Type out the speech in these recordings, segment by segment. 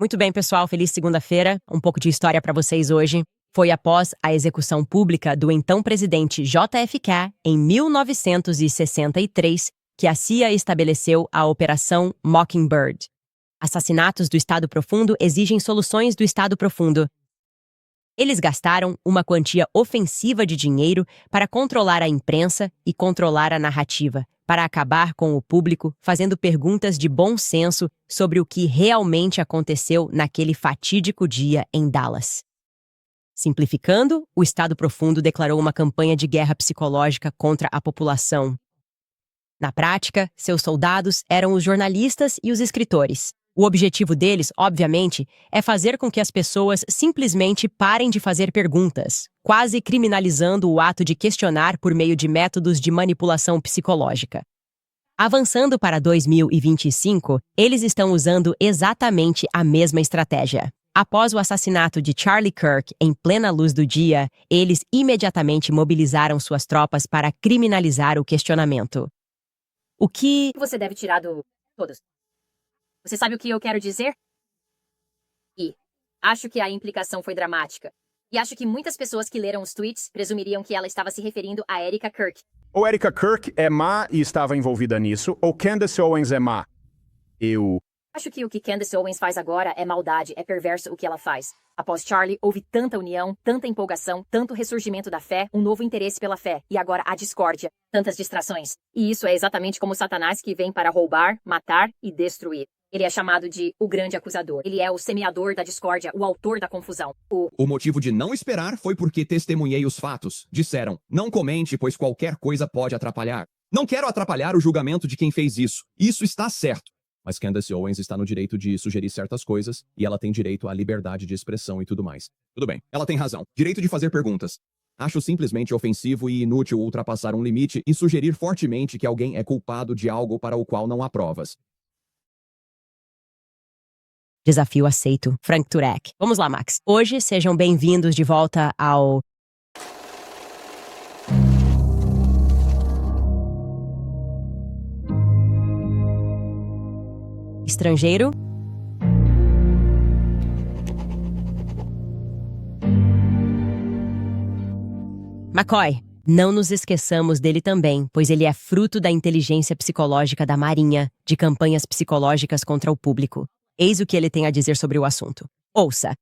Muito bem, pessoal, feliz segunda-feira. Um pouco de história para vocês hoje. Foi após a execução pública do então presidente JFK em 1963 que a CIA estabeleceu a Operação Mockingbird. Assassinatos do Estado Profundo exigem soluções do Estado Profundo. Eles gastaram uma quantia ofensiva de dinheiro para controlar a imprensa e controlar a narrativa, para acabar com o público fazendo perguntas de bom senso sobre o que realmente aconteceu naquele fatídico dia em Dallas. Simplificando, o Estado Profundo declarou uma campanha de guerra psicológica contra a população. Na prática, seus soldados eram os jornalistas e os escritores. O objetivo deles, obviamente, é fazer com que as pessoas simplesmente parem de fazer perguntas, quase criminalizando o ato de questionar por meio de métodos de manipulação psicológica. Avançando para 2025, eles estão usando exatamente a mesma estratégia. Após o assassinato de Charlie Kirk em plena luz do dia, eles imediatamente mobilizaram suas tropas para criminalizar o questionamento. O que você deve tirar do... todos. Você sabe o que eu quero dizer? E acho que a implicação foi dramática. E acho que muitas pessoas que leram os tweets presumiriam que ela estava se referindo a Erika Kirk. Ou Erika Kirk é má e estava envolvida nisso, ou Candace Owens é má. Acho que o que Candace Owens faz agora é maldade, é perverso o que ela faz. Após Charlie, houve tanta união, tanta empolgação, tanto ressurgimento da fé, um novo interesse pela fé, e agora a discórdia, tantas distrações. E isso é exatamente como Satanás que vem para roubar, matar e destruir. Ele é chamado de o grande acusador. Ele é o semeador da discórdia, o autor da confusão. O motivo de não esperar foi porque testemunhei os fatos. Disseram, não comente, pois qualquer coisa pode atrapalhar. Não quero atrapalhar o julgamento de quem fez isso. Isso está certo. Mas Candace Owens está no direito de sugerir certas coisas e ela tem direito à liberdade de expressão e tudo mais. Tudo bem, ela tem razão. Direito de fazer perguntas. Acho simplesmente ofensivo e inútil ultrapassar um limite e sugerir fortemente que alguém é culpado de algo para o qual não há provas. Desafio aceito, Frank Turek. Vamos lá, Max. Hoje, sejam bem-vindos de volta ao... Estrangeiro. McCoy. Não nos esqueçamos dele também, pois ele é fruto da inteligência psicológica da Marinha, de campanhas psicológicas contra o público. Eis o que ele tem a dizer sobre o assunto. Ouça.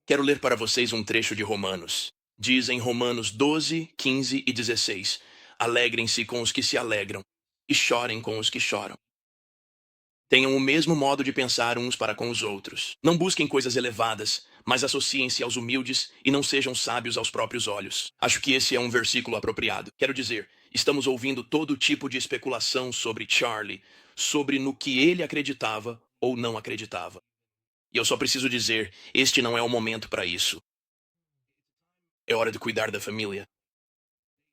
Quero ler para vocês um trecho de Romanos. Diz em Romanos 12, 15 e 16: Alegrem-se com os que se alegram e chorem com os que choram. Tenham o mesmo modo de pensar uns para com os outros. Não busquem coisas elevadas, mas associem-se aos humildes e não sejam sábios aos próprios olhos. Acho que esse é um versículo apropriado. Quero dizer, estamos ouvindo todo tipo de especulação sobre Charlie, sobre no que ele acreditava ou não acreditava. E eu só preciso dizer, este não é o momento para isso. É hora de cuidar da família.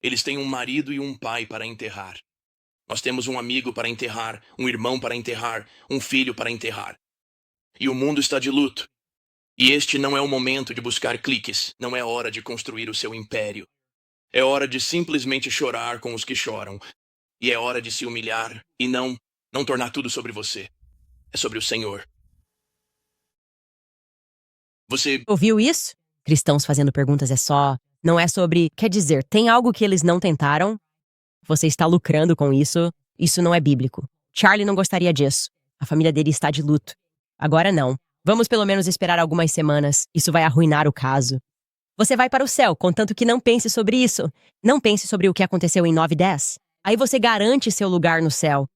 Eles têm um marido e um pai para enterrar. Nós temos um amigo para enterrar, um irmão para enterrar, um filho para enterrar. E o mundo está de luto. E este não é o momento de buscar cliques, não é hora de construir o seu império. É hora de simplesmente chorar com os que choram. E é hora de se humilhar e não tornar tudo sobre você. É sobre o Senhor. Você Ouviu isso? Cristãos fazendo perguntas não é sobre... Quer dizer, tem algo que eles não tentaram? Você está lucrando com isso? Isso não é bíblico. Charlie não gostaria disso. A família dele está de luto. Agora não. Vamos pelo menos esperar algumas semanas. Isso vai arruinar o caso. Você vai para o céu, contanto que não pense sobre isso. Não pense sobre o que aconteceu em 9/10. Aí você garante seu lugar no céu.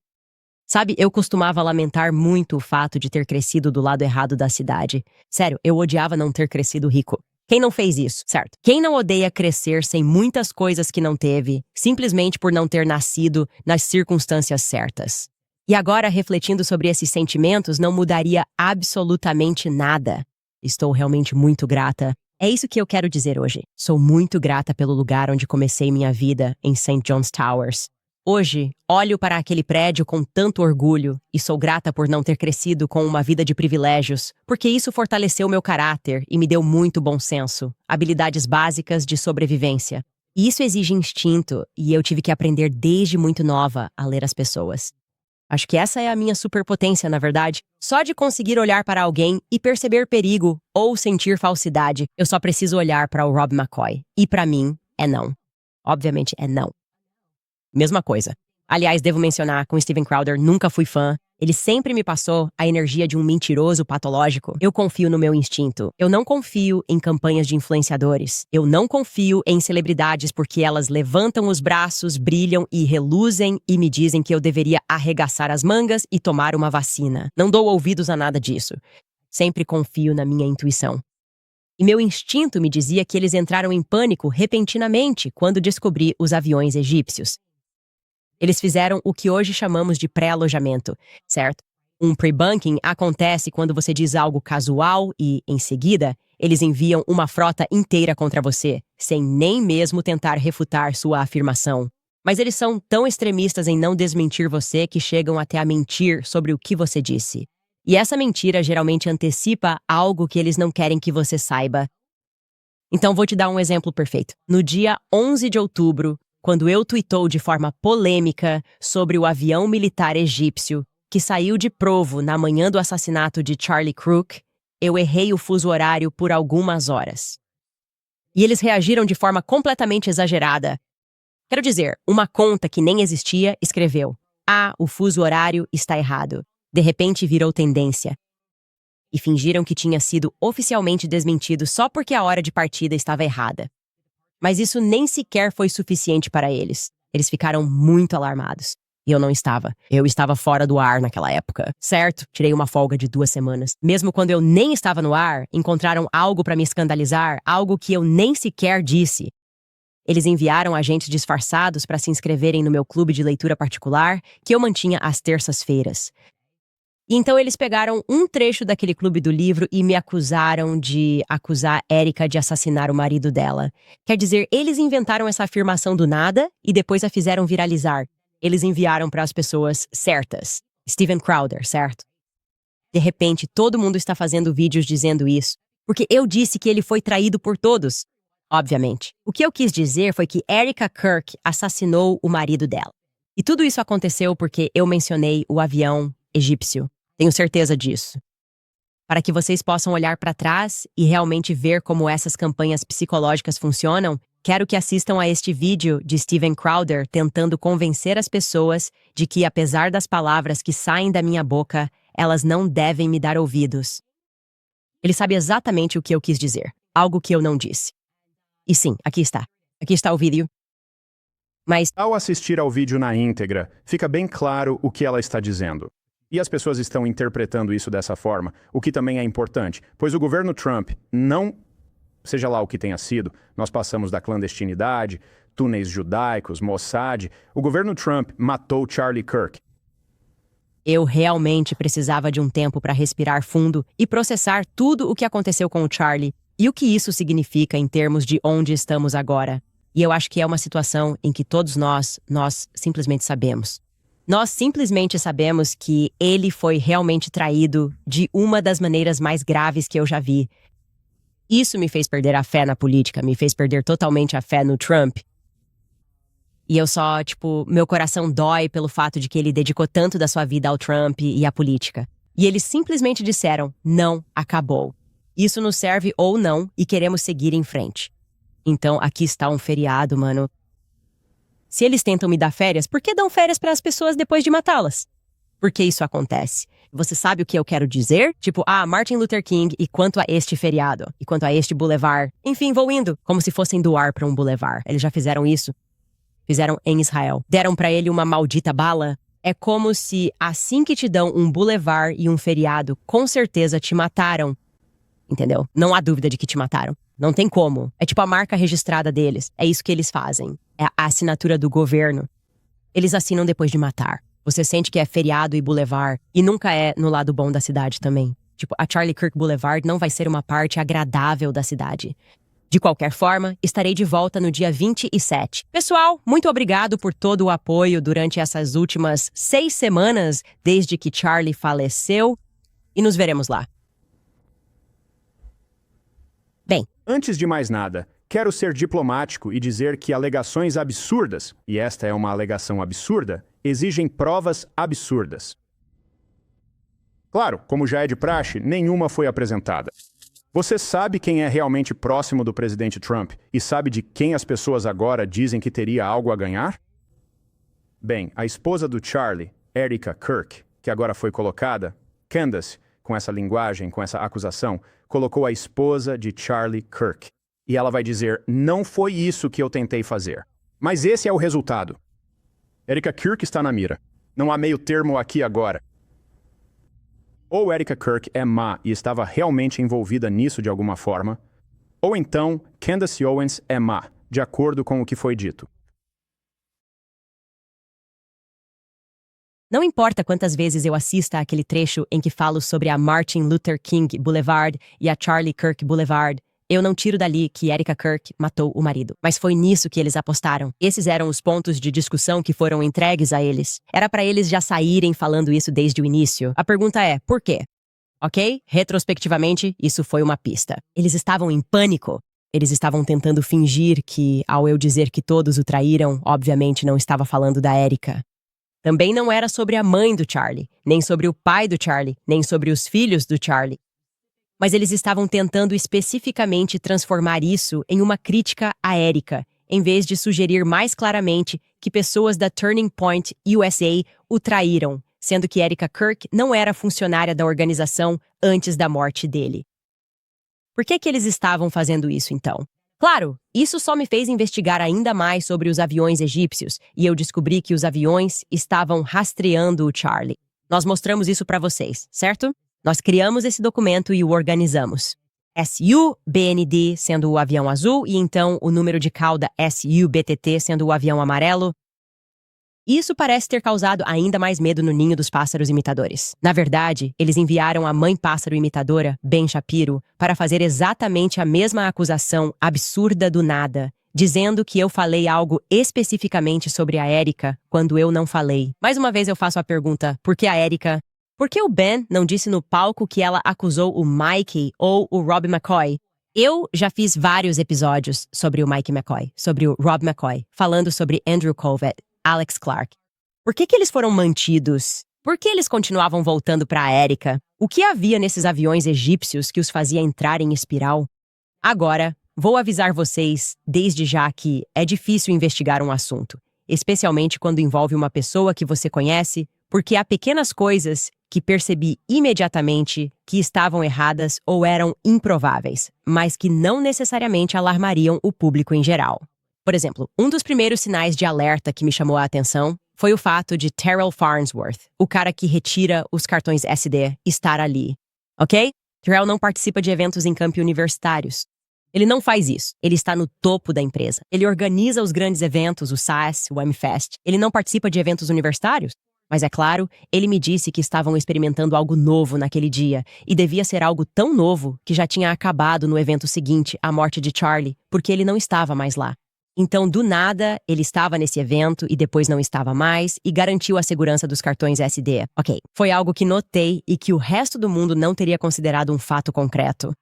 Sabe, eu costumava lamentar muito o fato de ter crescido do lado errado da cidade. Sério, eu odiava não ter crescido rico. Quem não fez isso, certo? Quem não odeia crescer sem muitas coisas que não teve, simplesmente por não ter nascido nas circunstâncias certas? E agora, refletindo sobre esses sentimentos, não mudaria absolutamente nada. Estou realmente muito grata. É isso que eu quero dizer hoje. Sou muito grata pelo lugar onde comecei minha vida, em St. John's Towers. Hoje, olho para aquele prédio com tanto orgulho e sou grata por não ter crescido com uma vida de privilégios, porque isso fortaleceu meu caráter e me deu muito bom senso, habilidades básicas de sobrevivência. E isso exige instinto, e eu tive que aprender desde muito nova a ler as pessoas. Acho que essa é a minha superpotência, na verdade. Só de conseguir olhar para alguém e perceber perigo ou sentir falsidade, eu só preciso olhar para o Rob McCoy. E para mim, é não. Obviamente é não. Mesma coisa. Aliás, devo mencionar, com Steven Crowder, nunca fui fã. Ele sempre me passou a energia de um mentiroso patológico. Eu confio no meu instinto. Eu não confio em campanhas de influenciadores. Eu não confio em celebridades porque elas levantam os braços, brilham e reluzem e me dizem que eu deveria arregaçar as mangas e tomar uma vacina. Não dou ouvidos a nada disso. Sempre confio na minha intuição. E meu instinto me dizia que eles entraram em pânico repentinamente quando descobri os aviões egípcios. Eles fizeram o que hoje chamamos de pré-alojamento, certo? Um pre-bunking acontece quando você diz algo casual e, em seguida, eles enviam uma frota inteira contra você, sem nem mesmo tentar refutar sua afirmação. Mas eles são tão extremistas em não desmentir você que chegam até a mentir sobre o que você disse. E essa mentira geralmente antecipa algo que eles não querem que você saiba. Então vou te dar um exemplo perfeito. No dia 11 de outubro, quando eu tuitou de forma polêmica sobre o avião militar egípcio que saiu de Provo na manhã do assassinato de Charlie Crook, eu errei o fuso horário por algumas horas. E eles reagiram de forma completamente exagerada. Quero dizer, uma conta que nem existia escreveu: "Ah, o fuso horário está errado." De repente virou tendência. E fingiram que tinha sido oficialmente desmentido só porque a hora de partida estava errada. Mas isso nem sequer foi suficiente para eles. Eles ficaram muito alarmados. E eu não estava. Eu estava fora do ar naquela época. Certo, tirei uma folga de 2 semanas. Mesmo quando eu nem estava no ar, encontraram algo para me escandalizar, algo que eu nem sequer disse. Eles enviaram agentes disfarçados para se inscreverem no meu clube de leitura particular, que eu mantinha às terças-feiras. E então eles pegaram um trecho daquele clube do livro e me acusaram de acusar Erika de assassinar o marido dela. Quer dizer, eles inventaram essa afirmação do nada e depois a fizeram viralizar. Eles enviaram para as pessoas certas. Steven Crowder, certo? De repente, todo mundo está fazendo vídeos dizendo isso, porque eu disse que ele foi traído por todos. Obviamente. O que eu quis dizer foi que Erika Kirk assassinou o marido dela. E tudo isso aconteceu porque eu mencionei o avião egípcio. Tenho certeza disso. Para que vocês possam olhar para trás e realmente ver como essas campanhas psicológicas funcionam, quero que assistam a este vídeo de Steven Crowder tentando convencer as pessoas de que, apesar das palavras que saem da minha boca, elas não devem me dar ouvidos. Ele sabe exatamente o que eu quis dizer, algo que eu não disse. E sim, aqui está. Aqui está o vídeo. Mas, Ao assistir ao vídeo na íntegra, fica bem claro o que ela está dizendo. E as pessoas estão interpretando isso dessa forma, o que também é importante, pois o governo Trump não, seja lá o que tenha sido, nós passamos da clandestinidade, túneis judaicos, Mossad, o governo Trump matou Charlie Kirk. eu realmente precisava de um tempo para respirar fundo e processar tudo o que aconteceu com o Charlie e o que isso significa em termos de onde estamos agora. E eu acho que é uma situação em que todos nós simplesmente sabemos. Nós simplesmente sabemos que ele foi realmente traído de uma das maneiras mais graves que eu já vi. Isso me fez perder a fé na política, me fez perder totalmente a fé no Trump. E eu só, meu coração dói pelo fato de que ele dedicou tanto da sua vida ao Trump e à política. E eles simplesmente disseram: não, acabou. Isso nos serve ou não e queremos seguir em frente. Então, aqui está um feriado, mano. Se eles tentam me dar férias, por que dão férias para as pessoas depois de matá-las? Por que isso acontece? Você sabe o que eu quero dizer? Martin Luther King e quanto a este feriado, e quanto a este boulevard. Enfim, vou indo, como se fossem doar para um boulevard. Eles já fizeram isso. Fizeram em Israel. Deram para ele uma maldita bala. É como se, assim que te dão um boulevard e um feriado, com certeza te mataram. Entendeu? Não há dúvida de que te mataram. Não tem como. É a marca registrada deles. É isso que eles fazem. É a assinatura do governo. Eles assinam depois de matar. Você sente que é feriado e boulevard. E nunca é no lado bom da cidade também. A Charlie Kirk Boulevard não vai ser uma parte agradável da cidade. De qualquer forma, estarei de volta no dia 27. Pessoal, muito obrigado por todo o apoio durante essas últimas 6 semanas, desde que Charlie faleceu. E nos veremos lá. Bem, Antes de mais nada, quero ser diplomático e dizer que alegações absurdas, e esta é uma alegação absurda, exigem provas absurdas. Claro, como já é de praxe, nenhuma foi apresentada. Você sabe quem é realmente próximo do presidente Trump e sabe de quem as pessoas agora dizem que teria algo a ganhar? Bem, a esposa do Charlie, Erica Kirk, que agora foi colocada, Candace, com essa linguagem, com essa acusação, colocou a esposa de Charlie Kirk. E ela vai dizer, não foi isso que eu tentei fazer. Mas esse é o resultado. Erica Kirk está na mira. Não há meio termo aqui agora. Ou Erica Kirk é má e estava realmente envolvida nisso de alguma forma, ou então Candace Owens é má, de acordo com o que foi dito. Não importa quantas vezes eu assista àquele trecho em que falo sobre a Martin Luther King Boulevard e a Charlie Kirk Boulevard, eu não tiro dali que Erica Kirk matou o marido. Mas foi nisso que eles apostaram. Esses eram os pontos de discussão que foram entregues a eles. Era para eles já saírem falando isso desde o início. A pergunta é, por quê? Ok? Retrospectivamente, isso foi uma pista. Eles estavam em pânico. Eles estavam tentando fingir que, ao eu dizer que todos o traíram, obviamente não estava falando da Erica. Também não era sobre a mãe do Charlie, nem sobre o pai do Charlie, nem sobre os filhos do Charlie. Mas eles estavam tentando especificamente transformar isso em uma crítica à Erica, em vez de sugerir mais claramente que pessoas da Turning Point USA o traíram, sendo que Erica Kirk não era funcionária da organização antes da morte dele. Por que eles estavam fazendo isso, então? Claro, isso só me fez investigar ainda mais sobre os aviões egípcios, e eu descobri que os aviões estavam rastreando o Charlie. Nós mostramos isso para vocês, certo? Nós criamos esse documento e o organizamos. SU-BND sendo o avião azul e então o número de cauda SU-BTT sendo o avião amarelo. Isso parece ter causado ainda mais medo no ninho dos pássaros imitadores. Na verdade, eles enviaram a mãe pássaro imitadora, Ben Shapiro, para fazer exatamente a mesma acusação absurda do nada, dizendo que eu falei algo especificamente sobre a Erica quando eu não falei. Mais uma vez eu faço a pergunta, por que a Erica? Por que o Ben não disse no palco que ela acusou o Mikey ou o Rob McCoy? Eu já fiz vários episódios sobre o Mike McCoy, sobre o Rob McCoy, falando sobre Andrew Colvett, Alex Clark. Por que eles foram mantidos? Por que eles continuavam voltando para a Erica? O que havia nesses aviões egípcios que os fazia entrar em espiral? Agora, vou avisar vocês, desde já, que é difícil investigar um assunto, especialmente quando envolve uma pessoa que você conhece, porque há pequenas coisas que percebi imediatamente que estavam erradas ou eram improváveis, mas que não necessariamente alarmariam o público em geral. Por exemplo, um dos primeiros sinais de alerta que me chamou a atenção foi o fato de Terrell Farnsworth, o cara que retira os cartões SD, estar ali. Ok? Terrell não participa de eventos em campi universitários. Ele não faz isso. Ele está no topo da empresa. Ele organiza os grandes eventos, o SAS, o M-Fest. Ele não participa de eventos universitários. Mas é claro, ele me disse que estavam experimentando algo novo naquele dia, e devia ser algo tão novo que já tinha acabado no evento seguinte, a morte de Charlie, porque ele não estava mais lá. Então, do nada, ele estava nesse evento e depois não estava mais e garantiu a segurança dos cartões SD. Ok, foi algo que notei e que o resto do mundo não teria considerado um fato concreto.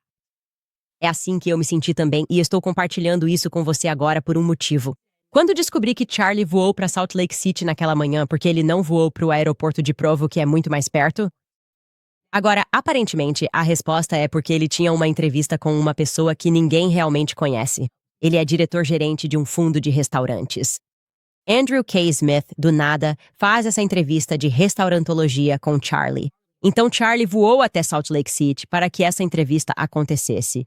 É assim que eu me senti também e estou compartilhando isso com você agora por um motivo. Quando descobri que Charlie voou para Salt Lake City naquela manhã porque ele não voou para o aeroporto de Provo, que é muito mais perto? Agora, aparentemente, a resposta é porque ele tinha uma entrevista com uma pessoa que ninguém realmente conhece. Ele é diretor-gerente de um fundo de restaurantes. Andrew K. Smith, do nada, faz essa entrevista de restaurantologia com Charlie. Então Charlie voou até Salt Lake City para que essa entrevista acontecesse.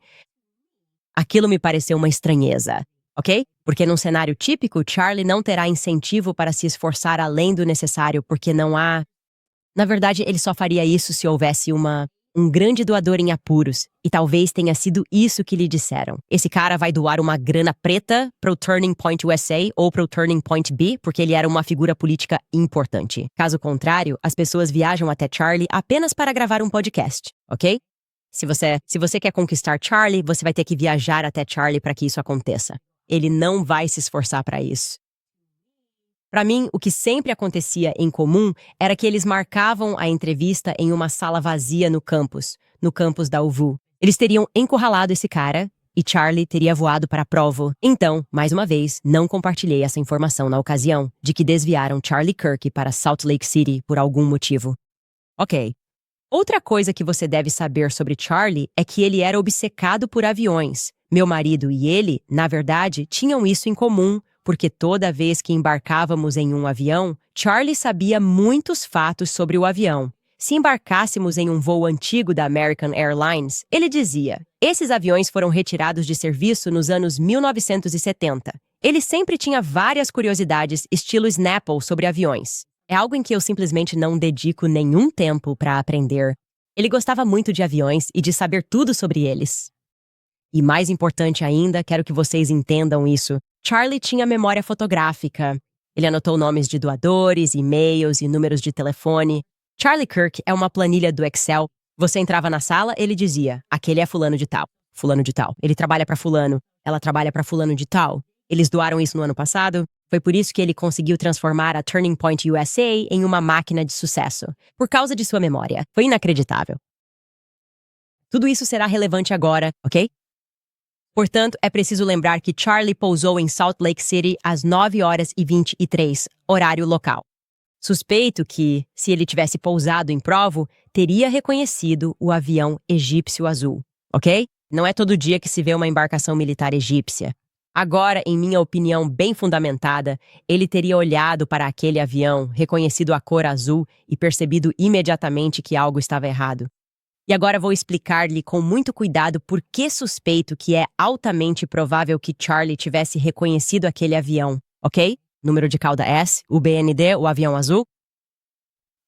Aquilo me pareceu uma estranheza, ok? Porque num cenário típico, Charlie não terá incentivo para se esforçar além do necessário porque não há... Na verdade, ele só faria isso se houvesse um grande doador em apuros, e talvez tenha sido isso que lhe disseram. Esse cara vai doar uma grana preta pro Turning Point USA ou pro Turning Point B, porque ele era uma figura política importante. Caso contrário, as pessoas viajam até Charlie apenas para gravar um podcast, ok? Se você quer conquistar Charlie, você vai ter que viajar até Charlie para que isso aconteça. Ele não vai se esforçar para isso. Para mim, o que sempre acontecia em comum era que eles marcavam a entrevista em uma sala vazia no campus da UVU. Eles teriam encurralado esse cara e Charlie teria voado para Provo. Então, mais uma vez, não compartilhei essa informação na ocasião de que desviaram Charlie Kirk para Salt Lake City por algum motivo. Ok. Outra coisa que você deve saber sobre Charlie é que ele era obcecado por aviões. Meu marido e ele, na verdade, tinham isso em comum, porque toda vez que embarcávamos em um avião, Charlie sabia muitos fatos sobre o avião. Se embarcássemos em um voo antigo da American Airlines, ele dizia: esses aviões foram retirados de serviço nos anos 1970. Ele sempre tinha várias curiosidades estilo Snapple sobre aviões. É algo em que eu simplesmente não dedico nenhum tempo para aprender. Ele gostava muito de aviões e de saber tudo sobre eles. E mais importante ainda, quero que vocês entendam isso, Charlie tinha memória fotográfica. Ele anotou nomes de doadores, e-mails e números de telefone. Charlie Kirk é uma planilha do Excel. Você entrava na sala, ele dizia: aquele é fulano de tal. Fulano de tal. Ele trabalha para fulano. Ela trabalha para fulano de tal. Eles doaram isso no ano passado. Foi por isso que ele conseguiu transformar a Turning Point USA em uma máquina de sucesso. Por causa de sua memória. Foi inacreditável. Tudo isso será relevante agora, ok? Portanto, é preciso lembrar que Charlie pousou em Salt Lake City às 9h23, horário local. Suspeito que, se ele tivesse pousado em Provo, teria reconhecido o avião egípcio azul, ok? Não é todo dia que se vê uma embarcação militar egípcia. Agora, em minha opinião bem fundamentada, ele teria olhado para aquele avião, reconhecido a cor azul e percebido imediatamente que algo estava errado. E agora vou explicar-lhe com muito cuidado por que suspeito que é altamente provável que Charlie tivesse reconhecido aquele avião, ok? Número de cauda S, o BND, o avião azul.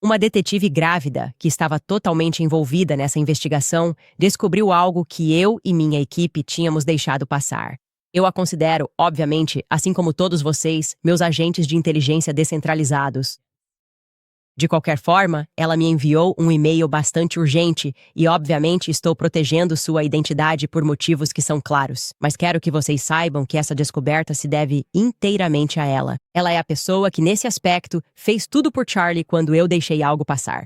Uma detetive grávida, que estava totalmente envolvida nessa investigação, descobriu algo que eu e minha equipe tínhamos deixado passar. Eu a considero, obviamente, assim como todos vocês, meus agentes de inteligência descentralizados. De qualquer forma, ela me enviou um e-mail bastante urgente e, obviamente, estou protegendo sua identidade por motivos que são claros. Mas quero que vocês saibam que essa descoberta se deve inteiramente a ela. Ela é a pessoa que, nesse aspecto, fez tudo por Charlie quando eu deixei algo passar.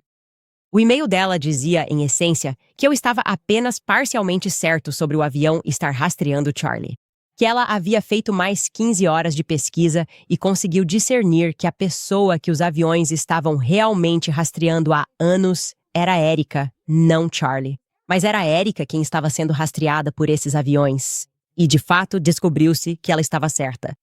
O e-mail dela dizia, em essência, que eu estava apenas parcialmente certo sobre o avião estar rastreando Charlie. Que ela havia feito mais 15 horas de pesquisa e conseguiu discernir que a pessoa que os aviões estavam realmente rastreando há anos era Erika, não Charlie. Mas era Erika quem estava sendo rastreada por esses aviões. E, de fato, descobriu-se que ela estava certa.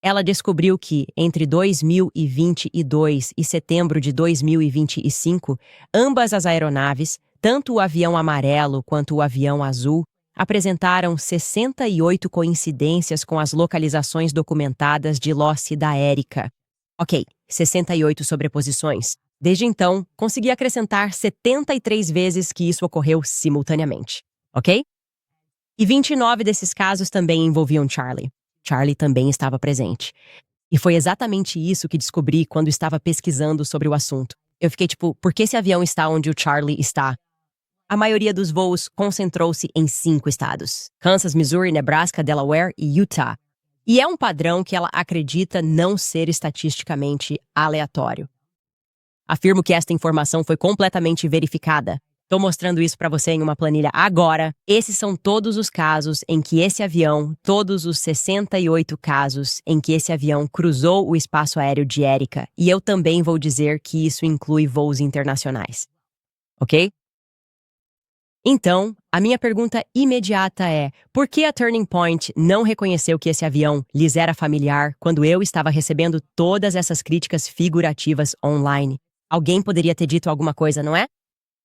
Ela descobriu que, entre 2022 e setembro de 2025, ambas as aeronaves, tanto o avião amarelo quanto o avião azul, apresentaram 68 coincidências com as localizações documentadas de losse da Erika. Ok, 68 sobreposições. Desde então, consegui acrescentar 73 vezes que isso ocorreu simultaneamente. Ok? E 29 desses casos também envolviam Charlie. Charlie também estava presente. E foi exatamente isso que descobri quando estava pesquisando sobre o assunto. Eu fiquei tipo, por que esse avião está onde o Charlie está? A maioria dos voos concentrou-se em 5 estados: Kansas, Missouri, Nebraska, Delaware e Utah. E é um padrão que ela acredita não ser estatisticamente aleatório. Afirmo que esta informação foi completamente verificada. Estou mostrando isso para você em uma planilha agora. Esses são todos os casos em que esse avião, todos os 68 casos em que esse avião cruzou o espaço aéreo de Erika. E eu também vou dizer que isso inclui voos internacionais. Ok? Então, a minha pergunta imediata é: por que a Turning Point não reconheceu que esse avião lhes era familiar quando eu estava recebendo todas essas críticas figurativas online? Alguém poderia ter dito alguma coisa, não é?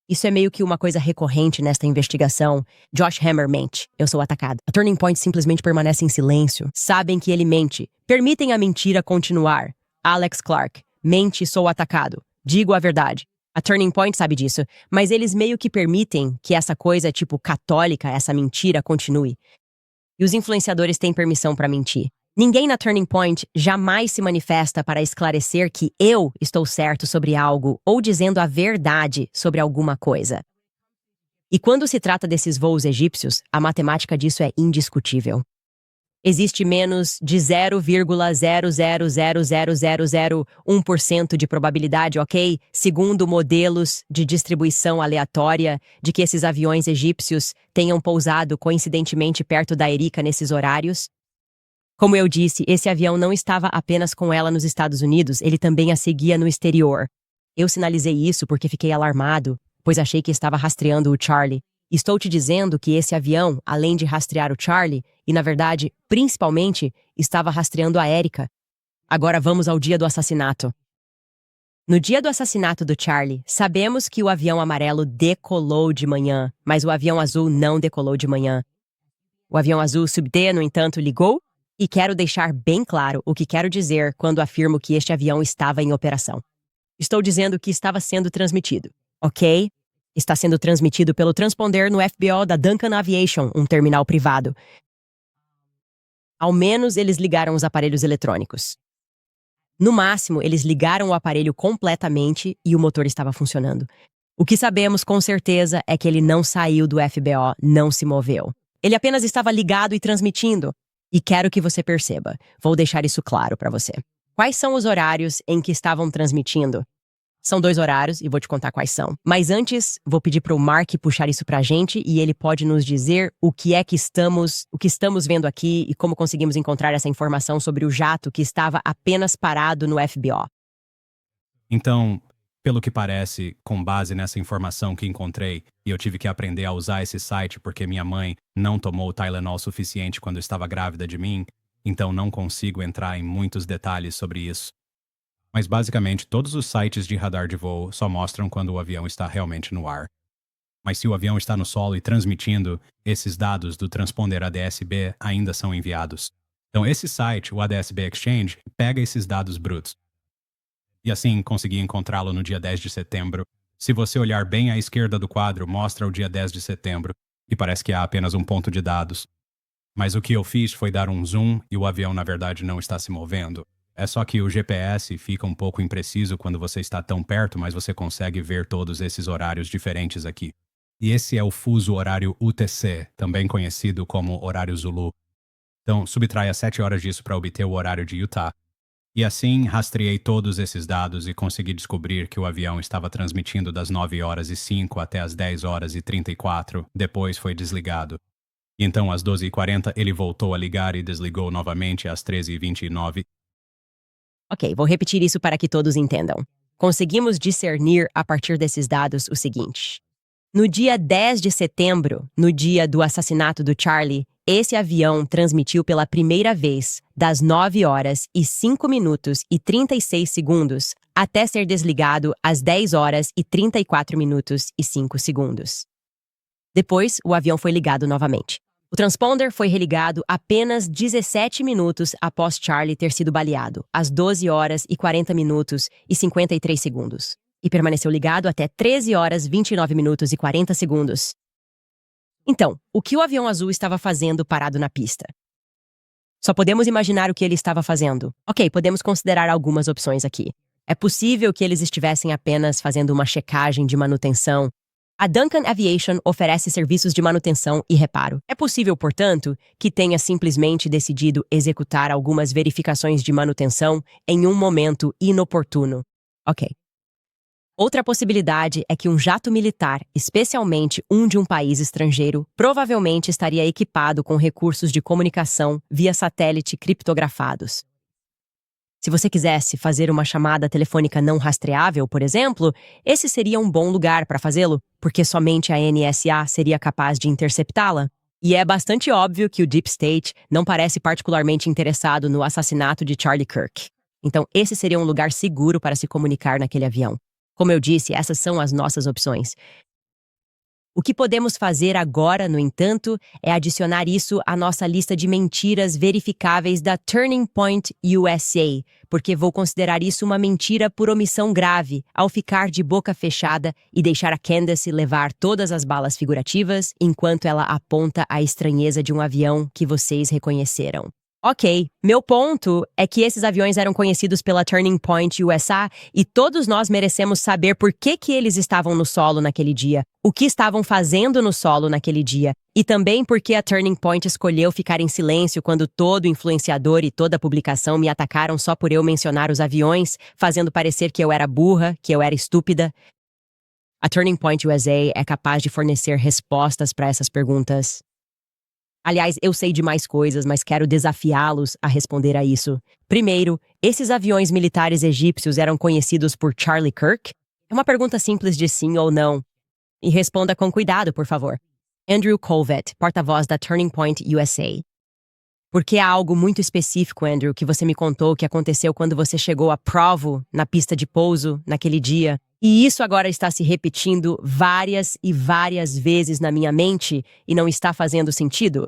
Isso é meio que uma coisa recorrente nesta investigação. Josh Hammer mente. Eu sou atacado. A Turning Point simplesmente permanece em silêncio. Sabem que ele mente. Permitem a mentira continuar. Alex Clark. Mente, sou atacado. Digo a verdade. A Turning Point sabe disso, mas eles meio que permitem que essa coisa, tipo, católica, essa mentira, continue. E os influenciadores têm permissão para mentir. Ninguém na Turning Point jamais se manifesta para esclarecer que eu estou certo sobre algo ou dizendo a verdade sobre alguma coisa. E quando se trata desses voos egípcios, a matemática disso é indiscutível. Existe menos de 0,0000001% de probabilidade, ok? Segundo modelos de distribuição aleatória, de que esses aviões egípcios tenham pousado coincidentemente perto da Erika nesses horários. Como eu disse, esse avião não estava apenas com ela nos Estados Unidos, ele também a seguia no exterior. Eu sinalizei isso porque fiquei alarmado, pois achei que estava rastreando o Charlie. Estou te dizendo que esse avião, além de rastrear o Charlie, e na verdade, principalmente, estava rastreando a Erika. Agora vamos ao dia do assassinato. No dia do assassinato do Charlie, sabemos que o avião amarelo decolou de manhã, mas o avião azul não decolou de manhã. O avião azul Subde, no entanto, ligou, e quero deixar bem claro o que quero dizer quando afirmo que este avião estava em operação. Estou dizendo que estava sendo transmitido, ok? Está sendo transmitido pelo transponder no FBO da Duncan Aviation, um terminal privado. Ao menos eles ligaram os aparelhos eletrônicos. No máximo, eles ligaram o aparelho completamente e o motor estava funcionando. O que sabemos com certeza é que ele não saiu do FBO, não se moveu. Ele apenas estava ligado e transmitindo. E quero que você perceba. Vou deixar isso claro para você. Quais são os horários em que estavam transmitindo? São 2 horários e vou te contar quais são. Mas antes, vou pedir para o Mark puxar isso para a gente e ele pode nos dizer o que estamos vendo aqui e como conseguimos encontrar essa informação sobre o jato que estava apenas parado no FBO. Então, pelo que parece, com base nessa informação que encontrei, e eu tive que aprender a usar esse site porque minha mãe não tomou o Tylenol suficiente quando estava grávida de mim, então não consigo entrar em muitos detalhes sobre isso. Mas basicamente todos os sites de radar de voo só mostram quando o avião está realmente no ar. Mas se o avião está no solo e transmitindo, esses dados do transponder ADS-B ainda são enviados. Então esse site, o ADS-B Exchange, pega esses dados brutos. E assim consegui encontrá-lo no dia 10 de setembro. Se você olhar bem à esquerda do quadro, mostra o dia 10 de setembro, e parece que há apenas um ponto de dados. Mas o que eu fiz foi dar um zoom e o avião na verdade não está se movendo. É só que o GPS fica um pouco impreciso quando você está tão perto, mas você consegue ver todos esses horários diferentes aqui. E esse é o fuso horário UTC, também conhecido como horário Zulu. Então, subtraia 7 horas disso para obter o horário de Utah. E assim, rastreei todos esses dados e consegui descobrir que o avião estava transmitindo das 9h05 até as 10h34, depois foi desligado. E então, às 12h40, ele voltou a ligar e desligou novamente às 13h29. Ok, vou repetir isso para que todos entendam. Conseguimos discernir a partir desses dados o seguinte. No dia 10 de setembro, no dia do assassinato do Charlie, esse avião transmitiu pela primeira vez das 9h05 e 36 segundos até ser desligado às 10h34 e 5 segundos. Depois, o avião foi ligado novamente. O transponder foi religado apenas 17 minutos após Charlie ter sido baleado, às 12h40 e 53 segundos, e permaneceu ligado até 13h29 e 40 segundos. Então, o que o avião azul estava fazendo parado na pista? Só podemos imaginar o que ele estava fazendo. Ok, podemos considerar algumas opções aqui. É possível que eles estivessem apenas fazendo uma checagem de manutenção. A Duncan Aviation oferece serviços de manutenção e reparo. É possível, portanto, que tenha simplesmente decidido executar algumas verificações de manutenção em um momento inoportuno. Ok. Outra possibilidade é que um jato militar, especialmente um de um país estrangeiro, provavelmente estaria equipado com recursos de comunicação via satélite criptografados. Se você quisesse fazer uma chamada telefônica não rastreável, por exemplo, esse seria um bom lugar para fazê-lo, porque somente a NSA seria capaz de interceptá-la. E é bastante óbvio que o Deep State não parece particularmente interessado no assassinato de Charlie Kirk. Então, esse seria um lugar seguro para se comunicar naquele avião. Como eu disse, essas são as nossas opções. O que podemos fazer agora, no entanto, é adicionar isso à nossa lista de mentiras verificáveis da Turning Point USA, porque vou considerar isso uma mentira por omissão grave, ao ficar de boca fechada e deixar a Candace levar todas as balas figurativas enquanto ela aponta a estranheza de um avião que vocês reconheceram. Ok, meu ponto é que esses aviões eram conhecidos pela Turning Point USA e todos nós merecemos saber por que eles estavam no solo naquele dia, o que estavam fazendo no solo naquele dia, e também porque a Turning Point escolheu ficar em silêncio quando todo influenciador e toda publicação me atacaram só por eu mencionar os aviões, fazendo parecer que eu era burra, que eu era estúpida. A Turning Point USA é capaz de fornecer respostas para essas perguntas. Aliás, eu sei de mais coisas, mas quero desafiá-los a responder a isso. Primeiro, esses aviões militares egípcios eram conhecidos por Charlie Kirk? É uma pergunta simples de sim ou não. E responda com cuidado, por favor. Andrew Colvett, porta-voz da Turning Point USA. Porque há algo muito específico, Andrew, que você me contou que aconteceu quando você chegou a Provo, na pista de pouso, naquele dia. E isso agora está se repetindo várias e várias vezes na minha mente e não está fazendo sentido?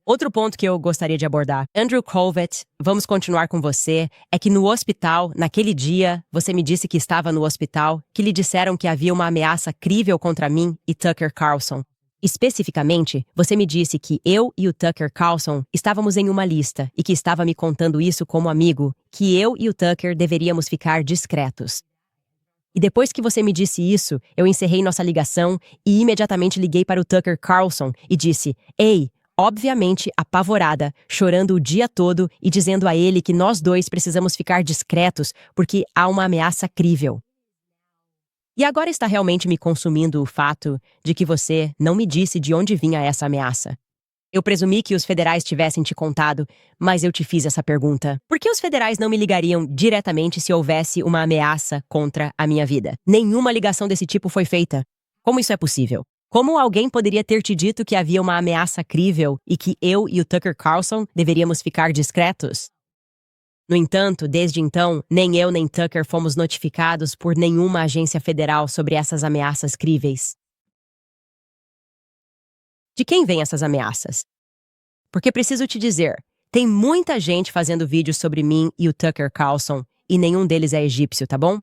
Outro ponto que eu gostaria de abordar. Andrew Colvett, vamos continuar com você, é que no hospital, naquele dia, você me disse que estava no hospital, que lhe disseram que havia uma ameaça crível contra mim e Tucker Carlson. Especificamente, você me disse que eu e o Tucker Carlson estávamos em uma lista e que estava me contando isso como amigo, que eu e o Tucker deveríamos ficar discretos. E depois que você me disse isso, eu encerrei nossa ligação e imediatamente liguei para o Tucker Carlson e disse: "Ei", obviamente apavorada, chorando o dia todo e dizendo a ele que nós dois precisamos ficar discretos porque há uma ameaça crível. E agora está realmente me consumindo o fato de que você não me disse de onde vinha essa ameaça. Eu presumi que os federais tivessem te contado, mas eu te fiz essa pergunta. Por que os federais não me ligariam diretamente se houvesse uma ameaça contra a minha vida? Nenhuma ligação desse tipo foi feita. Como isso é possível? Como alguém poderia ter te dito que havia uma ameaça crível e que eu e o Tucker Carlson deveríamos ficar discretos? No entanto, desde então, nem eu nem Tucker fomos notificados por nenhuma agência federal sobre essas ameaças críveis. De quem vêm essas ameaças? Porque preciso te dizer, tem muita gente fazendo vídeos sobre mim e o Tucker Carlson, e nenhum deles é egípcio, tá bom?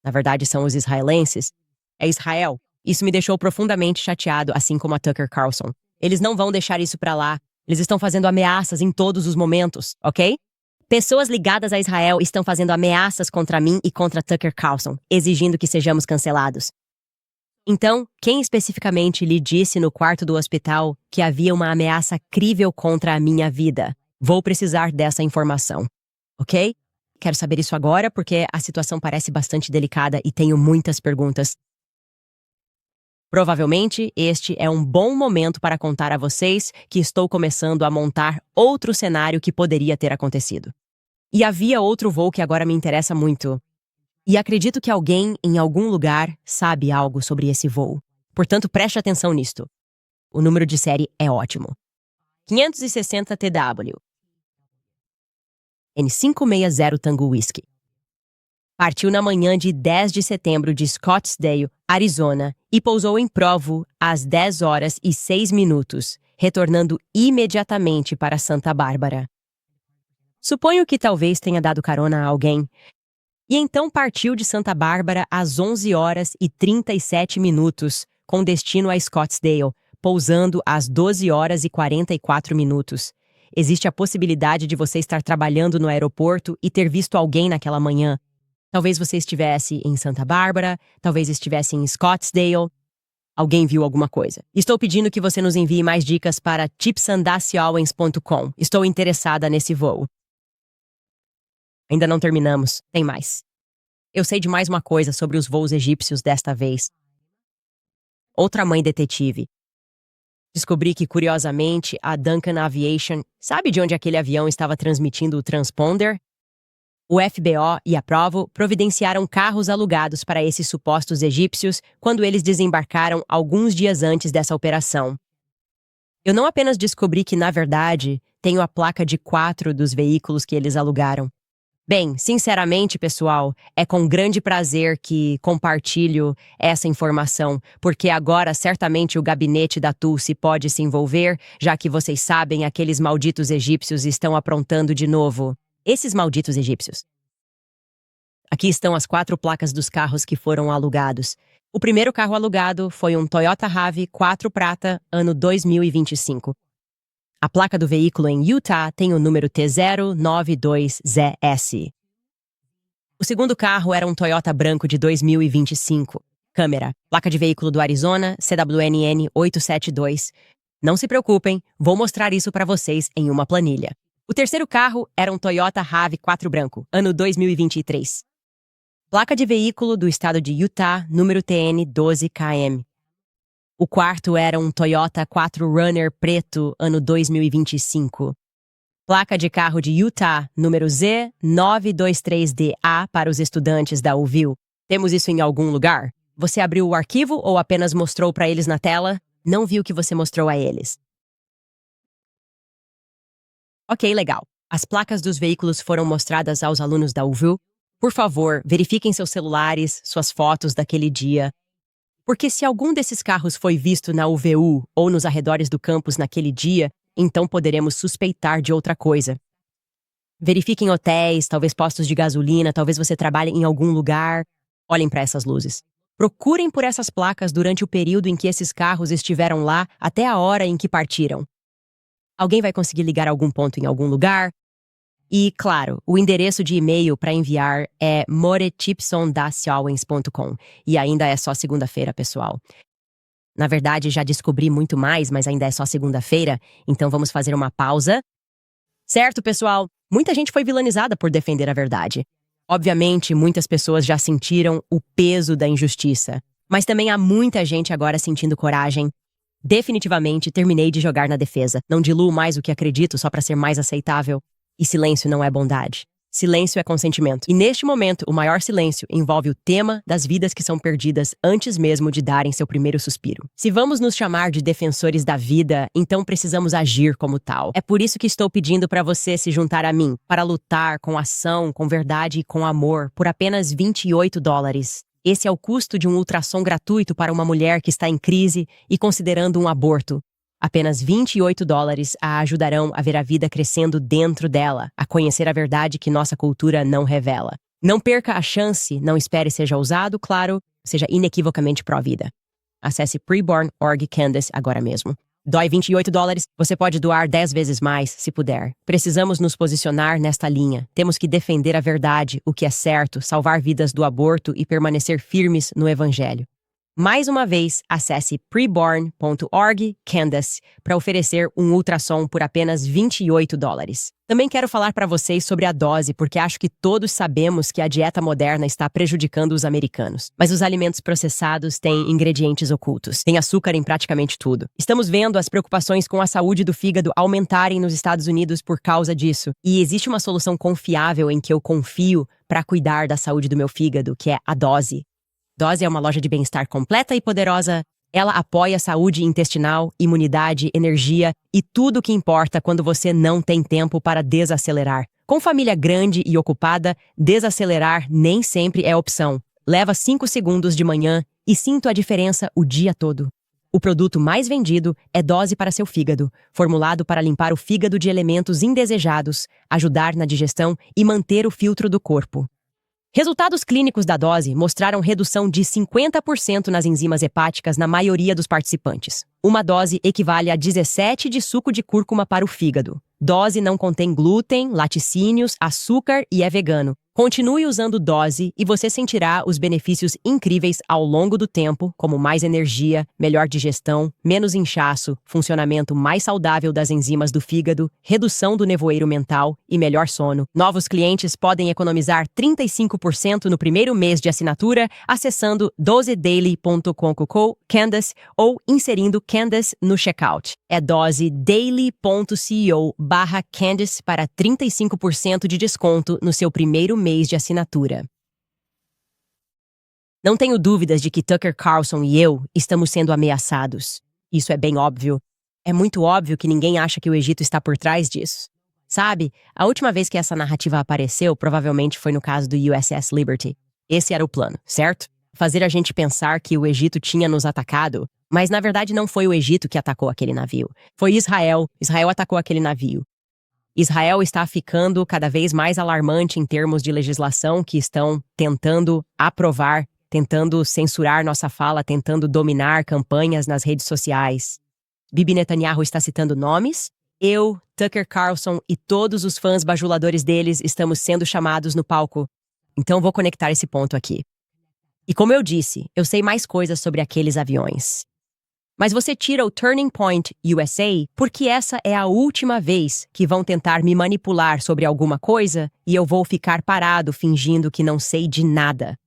Na verdade, são os israelenses. É Israel. Isso me deixou profundamente chateado, assim como a Tucker Carlson. Eles não vão deixar isso pra lá. Eles estão fazendo ameaças em todos os momentos, ok? Pessoas ligadas a Israel estão fazendo ameaças contra mim e contra Tucker Carlson, exigindo que sejamos cancelados. Então, quem especificamente lhe disse no quarto do hospital que havia uma ameaça crível contra a minha vida? Vou precisar dessa informação, ok? Quero saber isso agora porque a situação parece bastante delicada e tenho muitas perguntas. Provavelmente, este é um bom momento para contar a vocês que estou começando a montar outro cenário que poderia ter acontecido. E havia outro voo que agora me interessa muito. E acredito que alguém, em algum lugar, sabe algo sobre esse voo. Portanto, preste atenção nisto. O número de série é ótimo. 560 TW. N560 Tango Whiskey. Partiu na manhã de 10 de setembro de Scottsdale, Arizona, e pousou em Provo às 10 horas e 6 minutos, retornando imediatamente para Santa Bárbara. Suponho que talvez tenha dado carona a alguém. E então partiu de Santa Bárbara às 11 horas e 37 minutos, com destino a Scottsdale, pousando às 12 horas e 44 minutos. Existe a possibilidade de você estar trabalhando no aeroporto e ter visto alguém naquela manhã. Talvez você estivesse em Santa Bárbara, talvez estivesse em Scottsdale. Alguém viu alguma coisa. Estou pedindo que você nos envie mais dicas para tipsandaciowens.com. Estou interessada nesse voo. Ainda não terminamos. Tem mais. Eu sei de mais uma coisa sobre os voos egípcios desta vez. Outra mãe detetive. Descobri que, curiosamente, a Duncan Aviation... Sabe de onde aquele avião estava transmitindo o transponder? O FBO e a Provo providenciaram carros alugados para esses supostos egípcios quando eles desembarcaram alguns dias antes dessa operação. Eu não apenas descobri que, na verdade, tenho a placa de 4 dos veículos que eles alugaram. Bem, sinceramente, pessoal, é com grande prazer que compartilho essa informação, porque agora certamente o gabinete da Tulsi pode se envolver, já que vocês sabem, aqueles malditos egípcios estão aprontando de novo. Esses malditos egípcios. Aqui estão as 4 placas dos carros que foram alugados. O primeiro carro alugado foi um Toyota RAV4 prata, ano 2025. A placa do veículo em Utah tem o número T092ZS. O segundo carro era um Toyota branco de 2025. Câmera, placa de veículo do Arizona, CWNN 872. Não se preocupem, vou mostrar isso para vocês em uma planilha. O terceiro carro era um Toyota RAV4 branco, ano 2023. Placa de veículo do estado de Utah, número TN 12KM. O quarto era um Toyota 4Runner preto, ano 2025. Placa de carro de Utah, número Z923DA para os estudantes da UVille. Temos isso em algum lugar? Você abriu o arquivo ou apenas mostrou para eles na tela? Não vi o que você mostrou a eles. Ok, legal. As placas dos veículos foram mostradas aos alunos da UVille. Por favor, verifiquem seus celulares, suas fotos daquele dia. Porque se algum desses carros foi visto na UVU ou nos arredores do campus naquele dia, então poderemos suspeitar de outra coisa. Verifiquem hotéis, talvez postos de gasolina, talvez você trabalhe em algum lugar. Olhem para essas luzes. Procurem por essas placas durante o período em que esses carros estiveram lá até a hora em que partiram. Alguém vai conseguir ligar algum ponto em algum lugar? E, claro, o endereço de e-mail para enviar é moretipson.com. E ainda é só segunda-feira, pessoal. Na verdade, já descobri muito mais, mas ainda é só segunda-feira, então vamos fazer uma pausa. Certo, pessoal? Muita gente foi vilanizada por defender a verdade. Obviamente, muitas pessoas já sentiram o peso da injustiça. Mas também há muita gente agora sentindo coragem. Definitivamente, terminei de jogar na defesa. Não diluo mais o que acredito só para ser mais aceitável. E silêncio não é bondade. Silêncio é consentimento. E neste momento, o maior silêncio envolve o tema das vidas que são perdidas antes mesmo de darem seu primeiro suspiro. Se vamos nos chamar de defensores da vida, então precisamos agir como tal. É por isso que estou pedindo para você se juntar a mim, para lutar com ação, com verdade e com amor, por apenas $28. Esse é o custo de um ultrassom gratuito para uma mulher que está em crise e considerando um aborto. Apenas $28 a ajudarão a ver a vida crescendo dentro dela, a conhecer a verdade que nossa cultura não revela. Não perca a chance, não espere seja ousado, claro, seja inequivocamente pró-vida. Acesse preborn.org Candace agora mesmo. Dói $28, você pode doar 10 vezes mais, se puder. Precisamos nos posicionar nesta linha. Temos que defender a verdade, o que é certo, salvar vidas do aborto e permanecer firmes no Evangelho. Mais uma vez, acesse preborn.org Candace para oferecer um ultrassom por apenas $28. Também quero falar para vocês sobre a dose, porque acho que todos sabemos que a dieta moderna está prejudicando os americanos. Mas os alimentos processados têm ingredientes ocultos. Tem açúcar em praticamente tudo. Estamos vendo as preocupações com a saúde do fígado aumentarem nos Estados Unidos por causa disso. E existe uma solução confiável em que eu confio para cuidar da saúde do meu fígado, que é a Dose. Dose é uma loja de bem-estar completa e poderosa. Ela apoia a saúde intestinal, imunidade, energia e tudo o que importa quando você não tem tempo para desacelerar. Com família grande e ocupada, desacelerar nem sempre é opção. Leva 5 segundos de manhã e sinto a diferença o dia todo. O produto mais vendido é Dose para seu fígado, formulado para limpar o fígado de elementos indesejados, ajudar na digestão e manter o filtro do corpo. Resultados clínicos da Dose mostraram redução de 50% nas enzimas hepáticas na maioria dos participantes. Uma dose equivale a 17 de suco de cúrcuma para o fígado. Dose não contém glúten, laticínios, açúcar e é vegano. Continue usando Dose e você sentirá os benefícios incríveis ao longo do tempo, como mais energia, melhor digestão, menos inchaço, funcionamento mais saudável das enzimas do fígado, redução do nevoeiro mental e melhor sono. Novos clientes podem economizar 35% no primeiro mês de assinatura acessando dosedaily.com/Candace ou inserindo Candace no checkout. É dosedaily.co/Candace para 35% de desconto no seu primeiro mês de assinatura. Não tenho dúvidas de que Tucker Carlson e eu estamos sendo ameaçados. Isso é bem óbvio. É muito óbvio que ninguém acha que o Egito está por trás disso. Sabe, a última vez que essa narrativa apareceu provavelmente foi no caso do USS Liberty. Esse era o plano, certo? Fazer a gente pensar que o Egito tinha nos atacado, mas na verdade não foi o Egito que atacou aquele navio. Foi Israel. Israel atacou aquele navio. Israel está ficando cada vez mais alarmante em termos de legislação que estão tentando aprovar, tentando censurar nossa fala, tentando dominar campanhas nas redes sociais. Bibi Netanyahu está citando nomes Eu, Tucker Carlson e todos os fãs bajuladores deles estamos sendo chamados no palco. Então vou conectar esse ponto aqui. E como eu disse, eu sei mais coisas sobre aqueles aviões. Mas você tira o Turning Point USA porque essa é a última vez que vão tentar me manipular sobre alguma coisa e eu vou ficar parado fingindo que não sei de nada.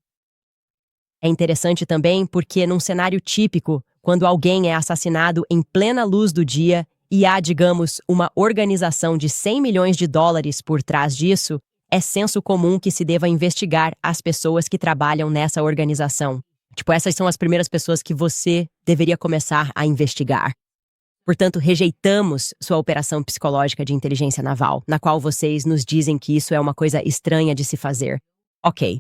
É interessante também porque num cenário típico, quando alguém é assassinado em plena luz do dia e há, digamos, uma organização de 100 milhões de dólares por trás disso, é senso comum que se deva investigar as pessoas que trabalham nessa organização. Tipo, essas são as primeiras pessoas que você deveria começar a investigar. Portanto, rejeitamos sua operação psicológica de inteligência naval, na qual vocês nos dizem que isso é uma coisa estranha de se fazer. Ok,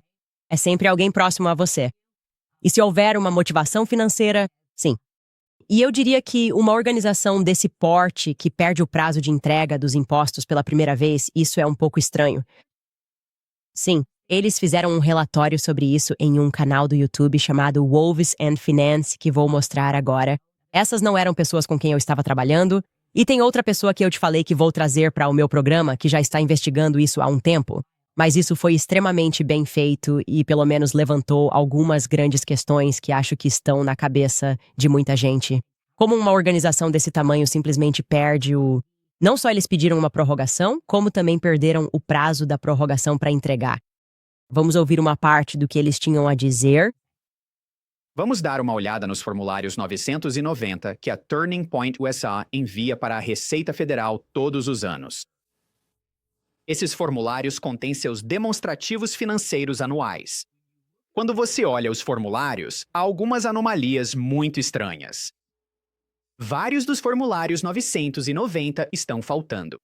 é sempre alguém próximo a você. E se houver uma motivação financeira, sim. E eu diria que uma organização desse porte que perde o prazo de entrega dos impostos pela primeira vez, isso é um pouco estranho. Sim, eles fizeram um relatório sobre isso em um canal do YouTube chamado Wolves and Finance, que vou mostrar agora. Essas não eram pessoas com quem eu estava trabalhando, e tem outra pessoa que eu te falei que vou trazer para o meu programa, que já está investigando isso há um tempo. Mas isso foi extremamente bem feito e pelo menos levantou algumas grandes questões que acho que estão na cabeça de muita gente. Como uma organização desse tamanho simplesmente perde o... Não só eles pediram uma prorrogação, como também perderam o prazo da prorrogação para entregar. Vamos ouvir uma parte do que eles tinham a dizer. Vamos dar uma olhada nos formulários 990 que a Turning Point USA envia para a Receita Federal todos os anos. Esses formulários contêm seus demonstrativos financeiros anuais. Quando você olha os formulários, há algumas anomalias muito estranhas. Vários dos formulários 990 estão faltando.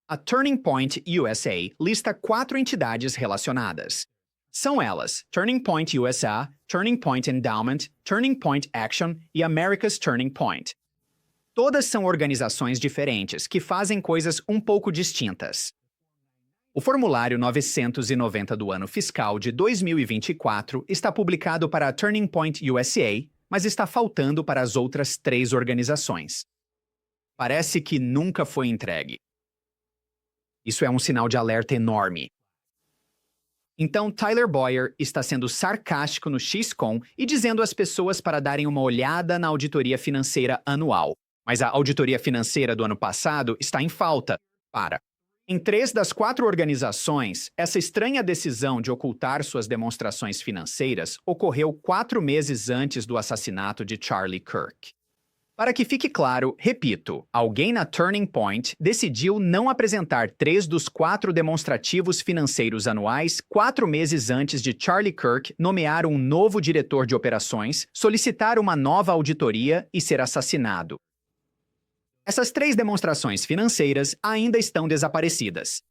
A Turning Point USA lista 4 entidades relacionadas. São elas Turning Point USA, Turning Point Endowment, Turning Point Action e America's Turning Point. Todas são organizações diferentes que fazem coisas um pouco distintas. O formulário 990 do ano fiscal de 2024 está publicado para a Turning Point USA, mas está faltando para as outras 3 organizações. Parece que nunca foi entregue. Isso é um sinal de alerta enorme. Então, Tyler Boyer está sendo sarcástico no XCOM e dizendo às pessoas para darem uma olhada na auditoria financeira anual. Mas a auditoria financeira do ano passado está em falta. Em 3 das 4 organizações, essa estranha decisão de ocultar suas demonstrações financeiras ocorreu 4 meses antes do assassinato de Charlie Kirk. Para que fique claro, repito, alguém na Turning Point decidiu não apresentar 3 dos 4 demonstrativos financeiros anuais 4 meses antes de Charlie Kirk nomear um novo diretor de operações, solicitar uma nova auditoria e ser assassinado. Essas 3 demonstrações financeiras ainda estão desaparecidas.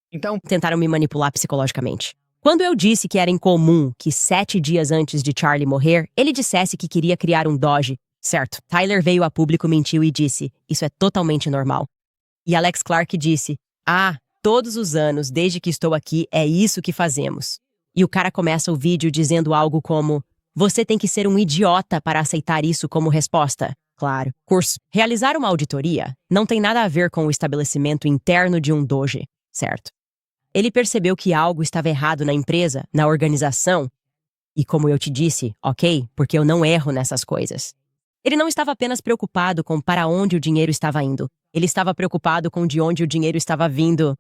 Então, Tentaram me manipular psicologicamente. Quando eu disse que era incomum que 7 dias antes de Charlie morrer, ele dissesse que queria criar um Doge, certo? Tyler veio a público, mentiu e disse, isso é totalmente normal. E Alex Clark disse, todos os anos, desde que estou aqui, é isso que fazemos. E o cara começa o vídeo dizendo algo como, você tem que ser um idiota para aceitar isso como resposta. Claro. Curso. Realizar uma auditoria não tem nada a ver com o estabelecimento interno de um doge, certo? Ele percebeu que algo estava errado na empresa, na organização, e como eu te disse, ok, porque eu não erro nessas coisas. Ele não estava apenas preocupado com para onde o dinheiro estava indo, ele estava preocupado com de onde o dinheiro estava vindo.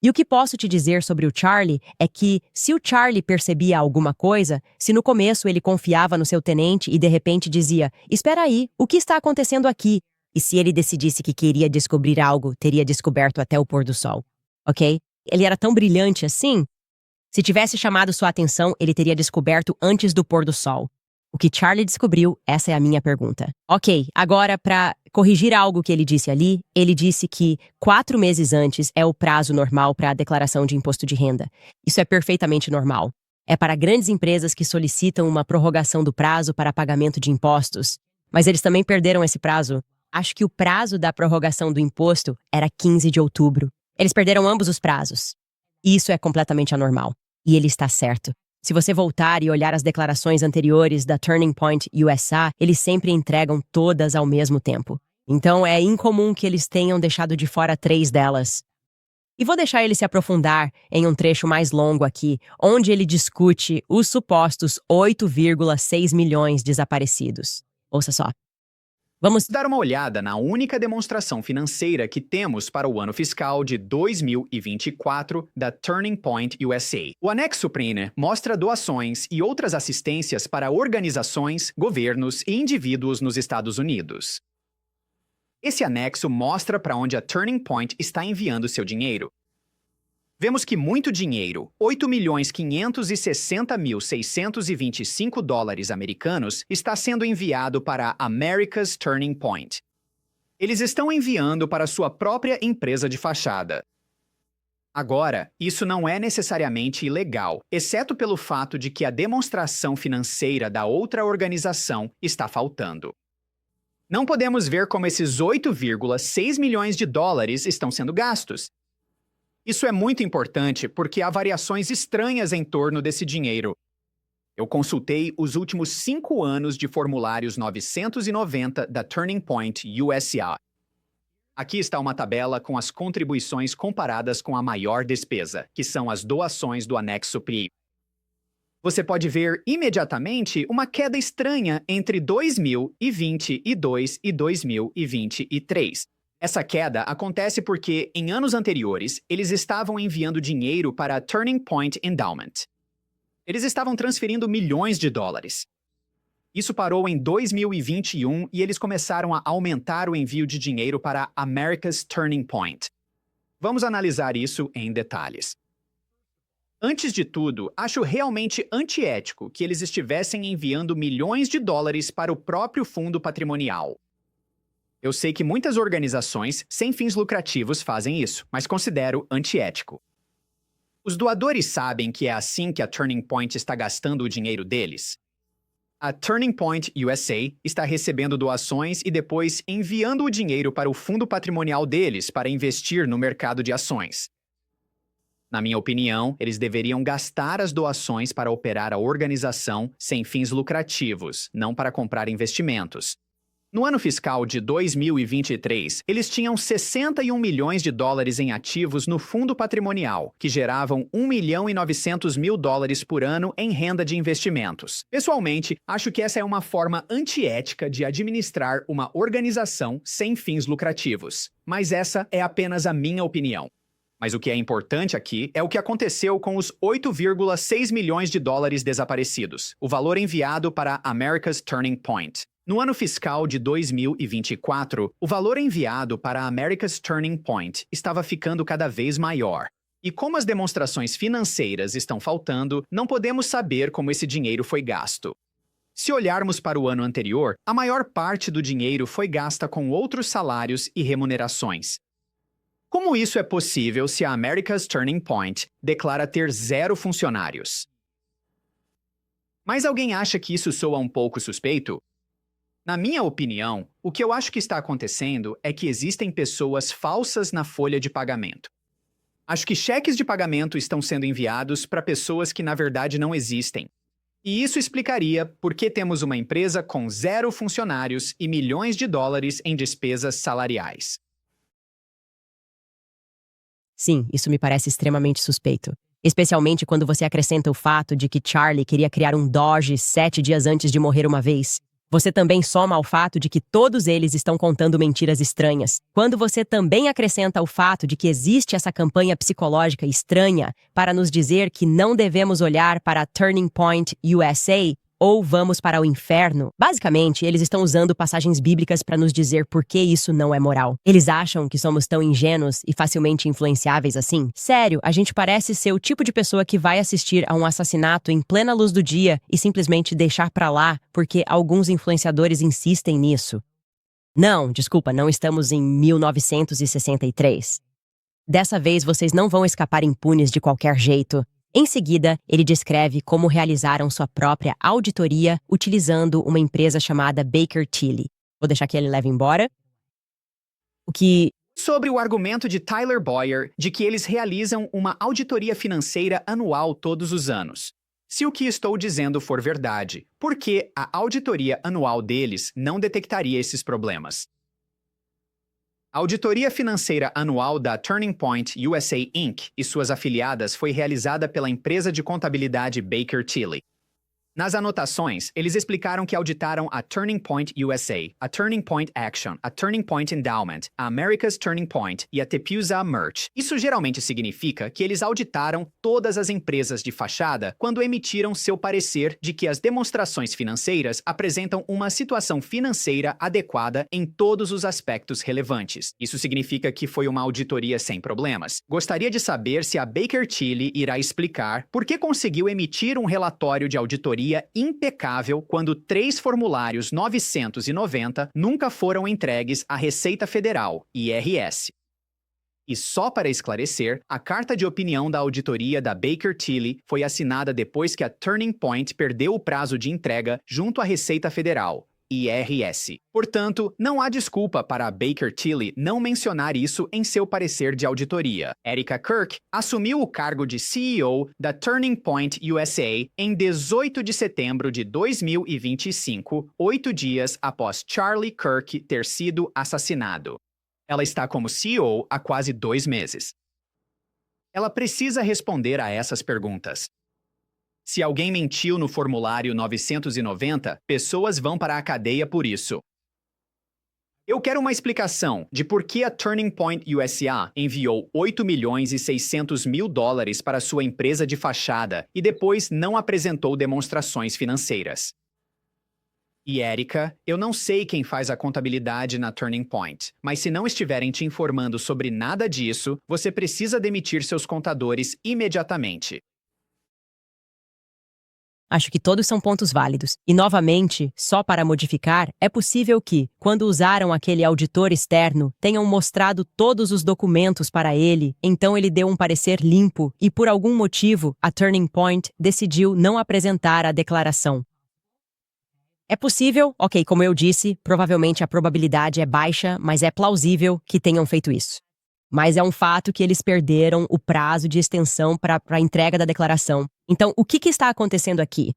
E o que posso te dizer sobre o Charlie é que, se o Charlie percebia alguma coisa, se no começo ele confiava no seu tenente e de repente dizia, espera aí, o que está acontecendo aqui? E se ele decidisse que queria descobrir algo, teria descoberto até o pôr do sol, ok? Ele era tão brilhante assim? Se tivesse chamado sua atenção, ele teria descoberto antes do pôr do sol. O que Charlie descobriu, essa é a minha pergunta. Ok, agora para corrigir algo que ele disse ali, ele disse que 4 meses antes é o prazo normal para a declaração de imposto de renda. Isso é perfeitamente normal. É para grandes empresas que solicitam uma prorrogação do prazo para pagamento de impostos. Mas eles também perderam esse prazo. Acho que o prazo da prorrogação do imposto era 15 de outubro. Eles perderam ambos os prazos. Isso é completamente anormal. E ele está certo. Se você voltar e olhar as declarações anteriores da Turning Point USA, eles sempre entregam todas ao mesmo tempo. Então é incomum que eles tenham deixado de fora 3 delas. E vou deixar ele se aprofundar em um trecho mais longo aqui, onde ele discute os supostos 8,6 milhões desaparecidos. Ouça só. Vamos Dar uma olhada na única demonstração financeira que temos para o ano fiscal de 2024 da Turning Point USA. O anexo PRINE mostra doações e outras assistências para organizações, governos e indivíduos nos Estados Unidos. Esse anexo mostra para onde a Turning Point está enviando seu dinheiro. Vemos que muito dinheiro, 8.560.625 dólares americanos, está sendo enviado para America's Turning Point. Eles estão enviando para sua própria empresa de fachada. Agora, isso não é necessariamente ilegal, exceto pelo fato de que a demonstração financeira da outra organização está faltando. Não podemos ver como esses 8,6 milhões de dólares estão sendo gastos. Isso é muito importante porque há variações estranhas em torno desse dinheiro. Eu consultei os últimos 5 anos de formulários 990 da Turning Point USA. Aqui está uma tabela com as contribuições comparadas com a maior despesa, que são as doações do anexo PRI. Você pode ver imediatamente uma queda estranha entre 2022 e 2023. Essa queda acontece porque, em anos anteriores, eles estavam enviando dinheiro para a Turning Point Endowment. Eles estavam transferindo milhões de dólares. Isso parou em 2021 e eles começaram a aumentar o envio de dinheiro para America's Turning Point. Vamos analisar isso em detalhes. Antes de tudo, acho realmente antiético que eles estivessem enviando milhões de dólares para o próprio fundo patrimonial. Eu sei que muitas organizações sem fins lucrativos fazem isso, mas considero antiético. Os doadores sabem que é assim que a Turning Point está gastando o dinheiro deles. A Turning Point USA está recebendo doações e depois enviando o dinheiro para o fundo patrimonial deles para investir no mercado de ações. Na minha opinião, eles deveriam gastar as doações para operar a organização sem fins lucrativos, não para comprar investimentos. No ano fiscal de 2023, eles tinham 61 milhões de dólares em ativos no fundo patrimonial, que geravam 1.900.000 dólares por ano em renda de investimentos. Pessoalmente, acho que essa é uma forma antiética de administrar uma organização sem fins lucrativos. Mas essa é apenas a minha opinião. Mas o que é importante aqui é o que aconteceu com os 8,6 milhões de dólares desaparecidos, o valor enviado para America's Turning Point. No ano fiscal de 2024, o valor enviado para America's Turning Point estava ficando cada vez maior. E como as demonstrações financeiras estão faltando, não podemos saber como esse dinheiro foi gasto. Se olharmos para o ano anterior, a maior parte do dinheiro foi gasta com outros salários e remunerações. Como isso é possível se a America's Turning Point declara ter 0 funcionários? Mas alguém acha que isso soa um pouco suspeito? Na minha opinião, o que eu acho que está acontecendo é que existem pessoas falsas na folha de pagamento. Acho que cheques de pagamento estão sendo enviados para pessoas que na verdade não existem. E isso explicaria por que temos uma empresa com 0 funcionários e milhões de dólares em despesas salariais. Sim, isso me parece extremamente suspeito. Especialmente quando você acrescenta o fato de que Charlie queria criar um Doge 7 dias antes de morrer uma vez. Você também soma ao fato de que todos eles estão contando mentiras estranhas. Quando você também acrescenta o fato de que existe essa campanha psicológica estranha para nos dizer que não devemos olhar para a Turning Point USA ou vamos para o inferno. Basicamente, eles estão usando passagens bíblicas para nos dizer por que isso não é moral. Eles acham que somos tão ingênuos e facilmente influenciáveis assim? Sério, a gente parece ser o tipo de pessoa que vai assistir a um assassinato em plena luz do dia e simplesmente deixar pra lá porque alguns influenciadores insistem nisso. Não, desculpa, não estamos em 1963. Dessa vez, vocês não vão escapar impunes de qualquer jeito. Em seguida, ele descreve como realizaram sua própria auditoria utilizando uma empresa chamada Baker Tilly. Vou deixar que ele leve embora. Sobre o argumento de Tyler Boyer de que eles realizam uma auditoria financeira anual todos os anos. Se o que estou dizendo for verdade, por que a auditoria anual deles não detectaria esses problemas? A auditoria financeira anual da Turning Point USA Inc. e suas afiliadas foi realizada pela empresa de contabilidade Baker Tilly. Nas anotações, eles explicaram que auditaram a Turning Point USA, a Turning Point Action, a Turning Point Endowment, a America's Turning Point e a Tepeuza Merch. Isso geralmente significa que eles auditaram todas as empresas de fachada quando emitiram seu parecer de que as demonstrações financeiras apresentam uma situação financeira adequada em todos os aspectos relevantes. Isso significa que foi uma auditoria sem problemas. Gostaria de saber se a Baker Tilly irá explicar por que conseguiu emitir um relatório de auditoria impecável quando 3 formulários 990 nunca foram entregues à Receita Federal, IRS. E só para esclarecer, a carta de opinião da auditoria da Baker Tilly foi assinada depois que a Turning Point perdeu o prazo de entrega junto à Receita Federal, IRS. Portanto, não há desculpa para a Baker Tilly não mencionar isso em seu parecer de auditoria. Erica Kirk assumiu o cargo de CEO da Turning Point USA em 18 de setembro de 2025, 8 dias após Charlie Kirk ter sido assassinado. Ela está como CEO há quase 2 meses. Ela precisa responder a essas perguntas. Se alguém mentiu no formulário 990, pessoas vão para a cadeia por isso. Eu quero uma explicação de por que a Turning Point USA enviou $8.600.000 para sua empresa de fachada e depois não apresentou demonstrações financeiras. E Erica, eu não sei quem faz a contabilidade na Turning Point, mas se não estiverem te informando sobre nada disso, você precisa demitir seus contadores imediatamente. Acho que todos são pontos válidos. E, novamente, só para modificar, é possível que, quando usaram aquele auditor externo, tenham mostrado todos os documentos para ele, então ele deu um parecer limpo e, por algum motivo, a Turning Point decidiu não apresentar a declaração. É possível, ok, como eu disse, provavelmente a probabilidade é baixa, mas é plausível que tenham feito isso. Mas é um fato que eles perderam o prazo de extensão para a entrega da declaração. Então, o que está acontecendo aqui?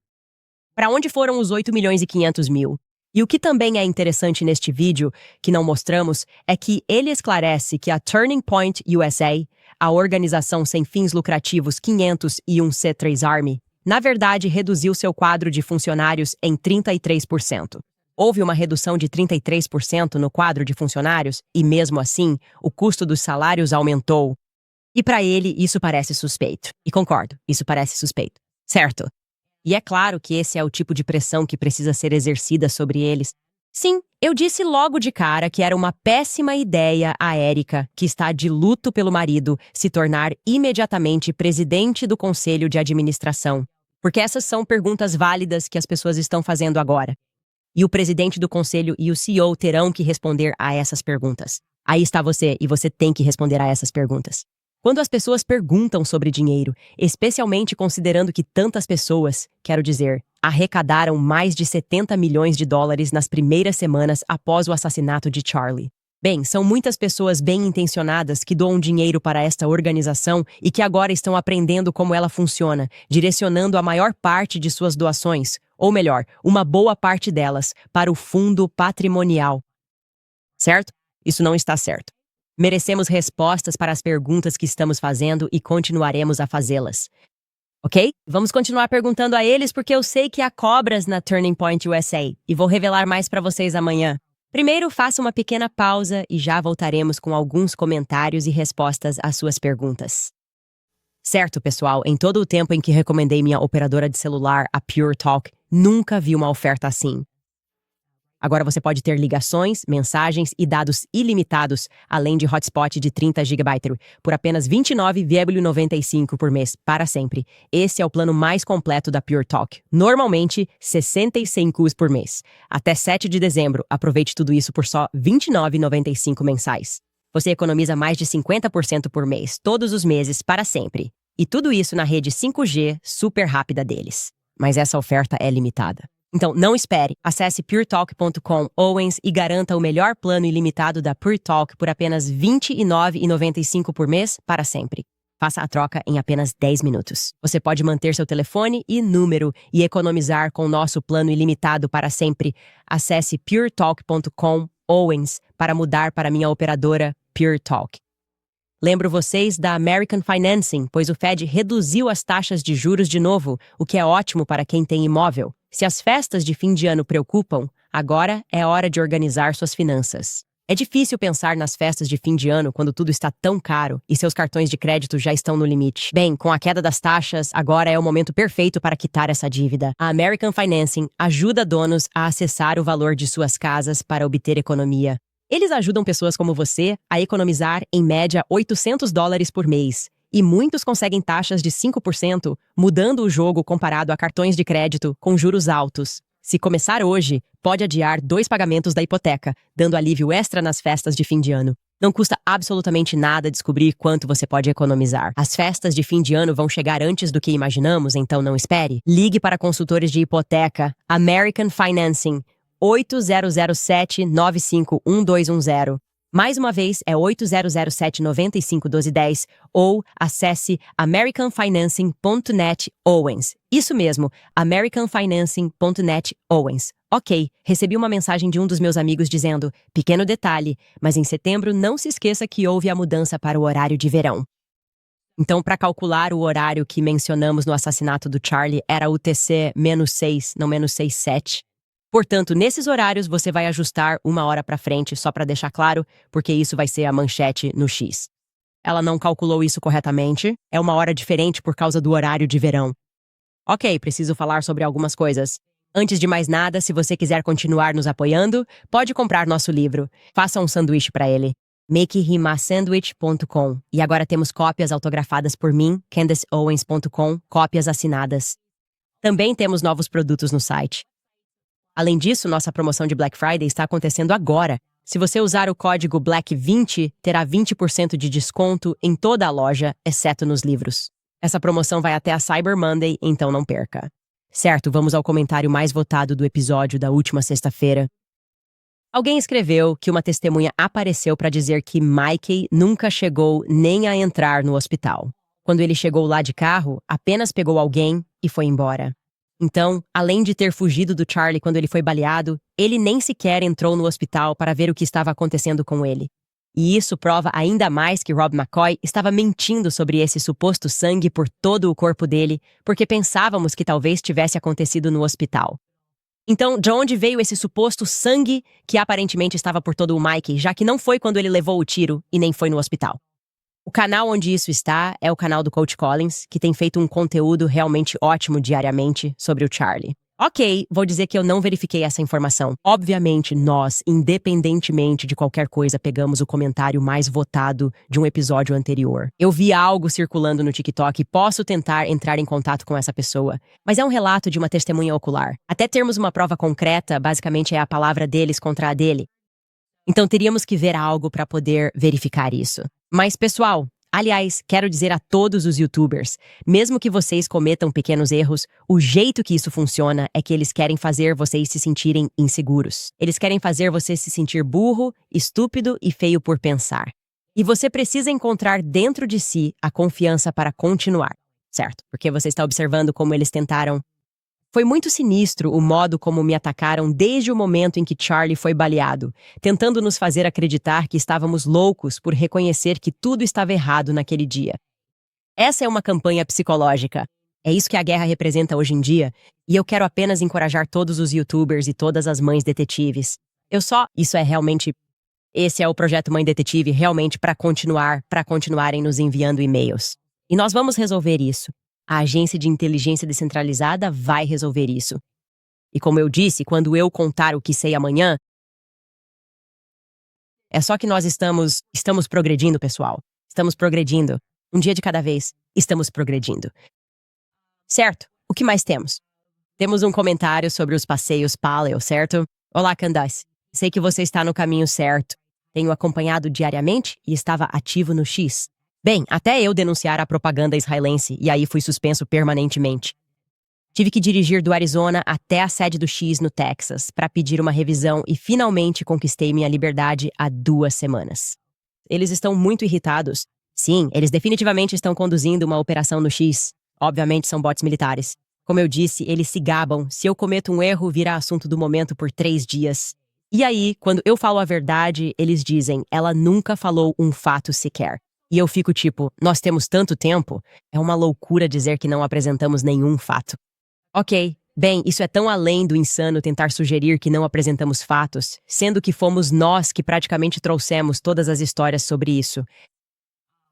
Para onde foram os 8.500.000? E o que também é interessante neste vídeo, que não mostramos, é que ele esclarece que a Turning Point USA, a organização sem fins lucrativos 501c3 Army, na verdade reduziu seu quadro de funcionários em 33%. Houve uma redução de 33% no quadro de funcionários e, mesmo assim, o custo dos salários aumentou. E para ele, isso parece suspeito. E concordo, isso parece suspeito. Certo? E é claro que esse é o tipo de pressão que precisa ser exercida sobre eles. Sim, eu disse logo de cara que era uma péssima ideia a Erica, que está de luto pelo marido, se tornar imediatamente presidente do conselho de administração. Porque essas são perguntas válidas que as pessoas estão fazendo agora. E o presidente do conselho e o CEO terão que responder a essas perguntas. Aí está você, e você tem que responder a essas perguntas. Quando as pessoas perguntam sobre dinheiro, especialmente considerando que tantas pessoas, quero dizer, arrecadaram mais de $70 milhões nas primeiras semanas após o assassinato de Charlie. Bem, são muitas pessoas bem-intencionadas que doam dinheiro para esta organização e que agora estão aprendendo como ela funciona, direcionando a maior parte de suas doações, ou melhor, uma boa parte delas, para o fundo patrimonial. Certo? Isso não está certo. Merecemos respostas para as perguntas que estamos fazendo e continuaremos a fazê-las. Ok? Vamos continuar perguntando a eles porque eu sei que há cobras na Turning Point USA e vou revelar mais para vocês amanhã. Primeiro, faça uma pequena pausa e já voltaremos com alguns comentários e respostas às suas perguntas. Certo, pessoal, em todo o tempo em que recomendei minha operadora de celular, a Pure Talk, nunca vi uma oferta assim. Agora você pode ter ligações, mensagens e dados ilimitados, além de hotspot de 30 GB por apenas R$ 29,95 por mês, para sempre. Esse é o plano mais completo da Pure Talk. Normalmente, 65 por mês. Até 7 de dezembro, aproveite tudo isso por só R$ 29,95 mensais. Você economiza mais de 50% por mês, todos os meses, para sempre. E tudo isso na rede 5G super rápida deles. Mas essa oferta é limitada. Então, não espere. Acesse puretalk.com Owens e garanta o melhor plano ilimitado da Pure Talk por apenas R$ 29,95 por mês para sempre. Faça a troca em apenas 10 minutos. Você pode manter seu telefone e número e economizar com o nosso plano ilimitado para sempre. Acesse puretalk.com Owens para mudar para minha operadora Pure Talk. Lembro vocês da American Financing, pois o Fed reduziu as taxas de juros de novo, o que é ótimo para quem tem imóvel. Se as festas de fim de ano preocupam, agora é hora de organizar suas finanças. É difícil pensar nas festas de fim de ano quando tudo está tão caro e seus cartões de crédito já estão no limite. Bem, com a queda das taxas, agora é o momento perfeito para quitar essa dívida. A American Financing ajuda donos a acessar o valor de suas casas para obter economia. Eles ajudam pessoas como você a economizar, em média, $800 por mês. E muitos conseguem taxas de 5%, mudando o jogo comparado a cartões de crédito com juros altos. Se começar hoje, pode adiar 2 pagamentos da hipoteca, dando alívio extra nas festas de fim de ano. Não custa absolutamente nada descobrir quanto você pode economizar. As festas de fim de ano vão chegar antes do que imaginamos, então não espere. Ligue para consultores de hipoteca American Financing 8007-951210. Mais uma vez, é 8007-951210 ou acesse americanfinancing.net Owens. Isso mesmo, americanfinancing.net Owens. Ok, recebi uma mensagem de um dos meus amigos dizendo, pequeno detalhe, mas em setembro não se esqueça que houve a mudança para o horário de verão. Então, para calcular o horário que mencionamos no assassinato do Charlie, era UTC-6, não -67. Portanto, nesses horários você vai ajustar 1 hora para frente, só para deixar claro, porque isso vai ser a manchete no X. Ela não calculou isso corretamente, é 1 hora diferente por causa do horário de verão. Ok, preciso falar sobre algumas coisas. Antes de mais nada, se você quiser continuar nos apoiando, pode comprar nosso livro. Faça um sanduíche para ele. makehim-a-sandwich.com. E agora temos cópias autografadas por mim, CandaceOwens.com, cópias assinadas. Também temos novos produtos no site. Além disso, nossa promoção de Black Friday está acontecendo agora. Se você usar o código BLACK20, terá 20% de desconto em toda a loja, exceto nos livros. Essa promoção vai até a Cyber Monday, então não perca. Certo, vamos ao comentário mais votado do episódio da última sexta-feira. Alguém escreveu que uma testemunha apareceu para dizer que Mikey nunca chegou nem a entrar no hospital. Quando ele chegou lá de carro, apenas pegou alguém e foi embora. Então, além de ter fugido do Charlie quando ele foi baleado, ele nem sequer entrou no hospital para ver o que estava acontecendo com ele. E isso prova ainda mais que Rob McCoy estava mentindo sobre esse suposto sangue por todo o corpo dele, porque pensávamos que talvez tivesse acontecido no hospital. Então, de onde veio esse suposto sangue que aparentemente estava por todo o Mike, já que não foi quando ele levou o tiro e nem foi no hospital? O canal onde isso está é o canal do Coach Collins, que tem feito um conteúdo realmente ótimo diariamente sobre o Charlie. Ok, vou dizer que eu não verifiquei essa informação. Obviamente, nós, independentemente de qualquer coisa, pegamos o comentário mais votado de um episódio anterior. Eu vi algo circulando no TikTok e posso tentar entrar em contato com essa pessoa, mas é um relato de uma testemunha ocular. Até termos uma prova concreta, basicamente é a palavra deles contra a dele. Então teríamos que ver algo para poder verificar isso. Mas, pessoal, aliás, quero dizer a todos os YouTubers, mesmo que vocês cometam pequenos erros, o jeito que isso funciona é que eles querem fazer vocês se sentirem inseguros. Eles querem fazer você se sentir burro, estúpido e feio por pensar. E você precisa encontrar dentro de si a confiança para continuar, certo? Porque você está observando como eles tentaram. Foi muito sinistro o modo como me atacaram desde o momento em que Charlie foi baleado, tentando nos fazer acreditar que estávamos loucos por reconhecer que tudo estava errado naquele dia. Essa é uma campanha psicológica. É isso que a guerra representa hoje em dia, e eu quero apenas encorajar todos os YouTubers e todas as mães detetives. Esse é o projeto Mãe Detetive realmente para continuarem nos enviando e-mails. E nós vamos resolver isso. A agência de inteligência descentralizada vai resolver isso. E como eu disse, quando eu contar o que sei amanhã, é só que nós estamos progredindo, pessoal. Estamos progredindo. Um dia de cada vez, estamos progredindo. Certo, o que mais temos? Temos um comentário sobre os passeios paleo, certo? Olá, Candace. Sei que você está no caminho certo. Tenho acompanhado diariamente e estava ativo no X. Bem, até eu denunciar a propaganda israelense e aí fui suspenso permanentemente. Tive que dirigir do Arizona até a sede do X no Texas para pedir uma revisão e finalmente conquistei minha liberdade há 2 semanas. Eles estão muito irritados. Sim, eles definitivamente estão conduzindo uma operação no X. Obviamente são bots militares. Como eu disse, eles se gabam. Se eu cometo um erro, virá assunto do momento por 3 dias. E aí, quando eu falo a verdade, eles dizem, ela nunca falou um fato sequer. E eu fico tipo, nós temos tanto tempo? É uma loucura dizer que não apresentamos nenhum fato. Ok, bem, isso é tão além do insano tentar sugerir que não apresentamos fatos, sendo que fomos nós que praticamente trouxemos todas as histórias sobre isso.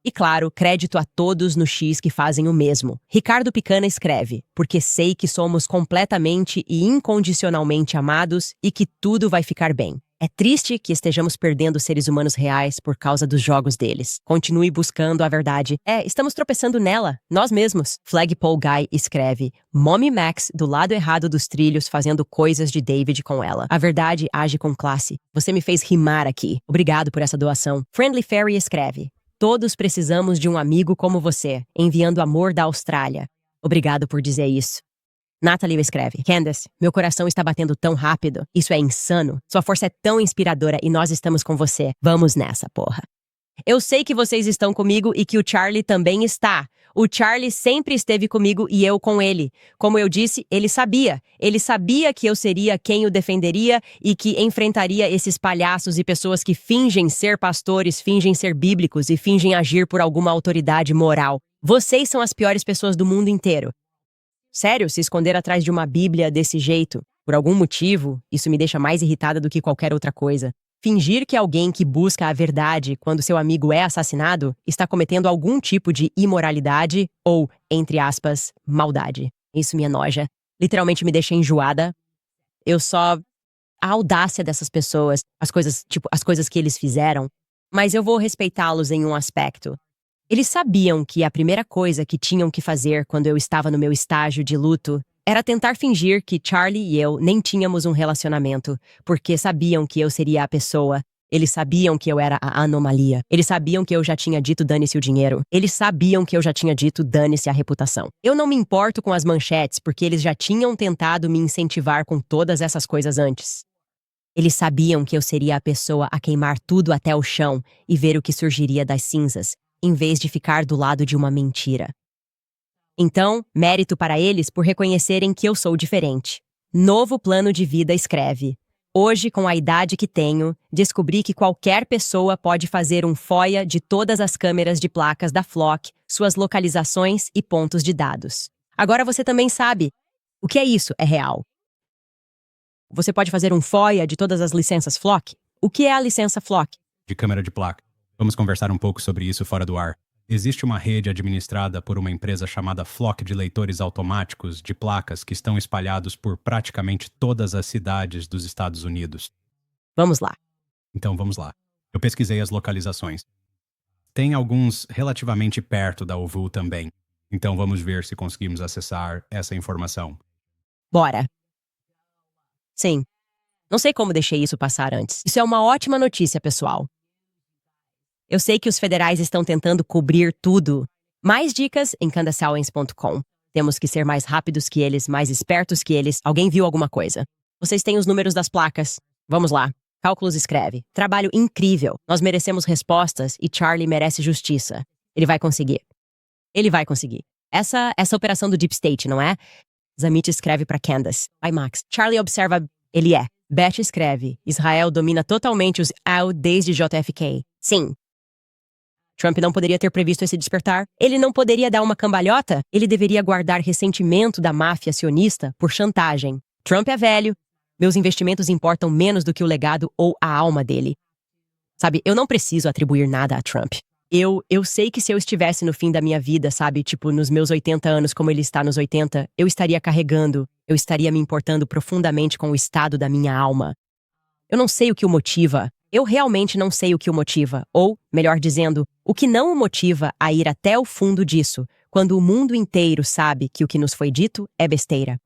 E claro, crédito a todos no X que fazem o mesmo. Ricardo Picana escreve, porque sei que somos completamente e incondicionalmente amados e que tudo vai ficar bem. É triste que estejamos perdendo seres humanos reais por causa dos jogos deles. Continue buscando a verdade. Estamos tropeçando nela, nós mesmos. Flagpole Guy escreve, Mommy Max do lado errado dos trilhos fazendo coisas de David com ela. A verdade age com classe. Você me fez rimar aqui. Obrigado por essa doação. Friendly Fairy escreve, todos precisamos de um amigo como você, enviando amor da Austrália. Obrigado por dizer isso. Natalie escreve, Candace, meu coração está batendo tão rápido. Isso é insano. Sua força é tão inspiradora e nós estamos com você. Vamos nessa, porra. Eu sei que vocês estão comigo e que o Charlie também está. O Charlie sempre esteve comigo e eu com ele. Como eu disse, ele sabia. Ele sabia que eu seria quem o defenderia e que enfrentaria esses palhaços e pessoas que fingem ser pastores, fingem ser bíblicos e fingem agir por alguma autoridade moral. Vocês são as piores pessoas do mundo inteiro. Sério, se esconder atrás de uma Bíblia desse jeito, por algum motivo, isso me deixa mais irritada do que qualquer outra coisa. Fingir que alguém que busca a verdade quando seu amigo é assassinado está cometendo algum tipo de imoralidade ou, entre aspas, maldade. Isso me enoja. Literalmente me deixa enjoada. A audácia dessas pessoas, as coisas que eles fizeram. Mas eu vou respeitá-los em um aspecto. Eles sabiam que a primeira coisa que tinham que fazer quando eu estava no meu estágio de luto era tentar fingir que Charlie e eu nem tínhamos um relacionamento, porque sabiam que eu seria a pessoa. Eles sabiam que eu era a anomalia. Eles sabiam que eu já tinha dito dane-se o dinheiro. Eles sabiam que eu já tinha dito dane-se a reputação. Eu não me importo com as manchetes, porque eles já tinham tentado me incentivar com todas essas coisas antes. Eles sabiam que eu seria a pessoa a queimar tudo até o chão e ver o que surgiria das cinzas, em vez de ficar do lado de uma mentira. Então, mérito para eles por reconhecerem que eu sou diferente. Novo Plano de Vida escreve, hoje, com a idade que tenho, descobri que qualquer pessoa pode fazer um FOIA de todas as câmeras de placas da Flock, suas localizações e pontos de dados. Agora você também sabe. O que é isso? É real. Você pode fazer um FOIA de todas as licenças Flock? O que é a licença Flock? De câmera de placa. Vamos conversar um pouco sobre isso fora do ar. Existe uma rede administrada por uma empresa chamada Flock de leitores automáticos de placas que estão espalhados por praticamente todas as cidades dos Estados Unidos. Vamos lá. Então, vamos lá. Eu pesquisei as localizações. Tem alguns relativamente perto da OVU também. Então, vamos ver se conseguimos acessar essa informação. Bora. Sim. Não sei como deixei isso passar antes. Isso é uma ótima notícia, pessoal. Eu sei que os federais estão tentando cobrir tudo. Mais dicas em candacewens.com. Temos que ser mais rápidos que eles, mais espertos que eles. Alguém viu alguma coisa? Vocês têm os números das placas. Vamos lá. Cálculos escreve. Trabalho incrível. Nós merecemos respostas e Charlie merece justiça. Ele vai conseguir. Ele vai conseguir. Essa operação do Deep State, não é? Zamit escreve para Candace. Ai, Max. Charlie observa. Ele é. Beth escreve. Israel domina totalmente os AU desde JFK. Sim. Trump não poderia ter previsto esse despertar? Ele não poderia dar uma cambalhota? Ele deveria guardar ressentimento da máfia sionista por chantagem. Trump é velho. Meus investimentos importam menos do que o legado ou a alma dele. Sabe, eu não preciso atribuir nada a Trump. Eu sei que se eu estivesse no fim da minha vida, sabe, tipo nos meus 80 anos como ele está nos 80, eu estaria carregando, eu estaria me importando profundamente com o estado da minha alma. Eu não sei o que o motiva. Eu realmente não sei o que o motiva, ou, melhor dizendo, o que não o motiva a ir até o fundo disso, quando o mundo inteiro sabe que o que nos foi dito é besteira.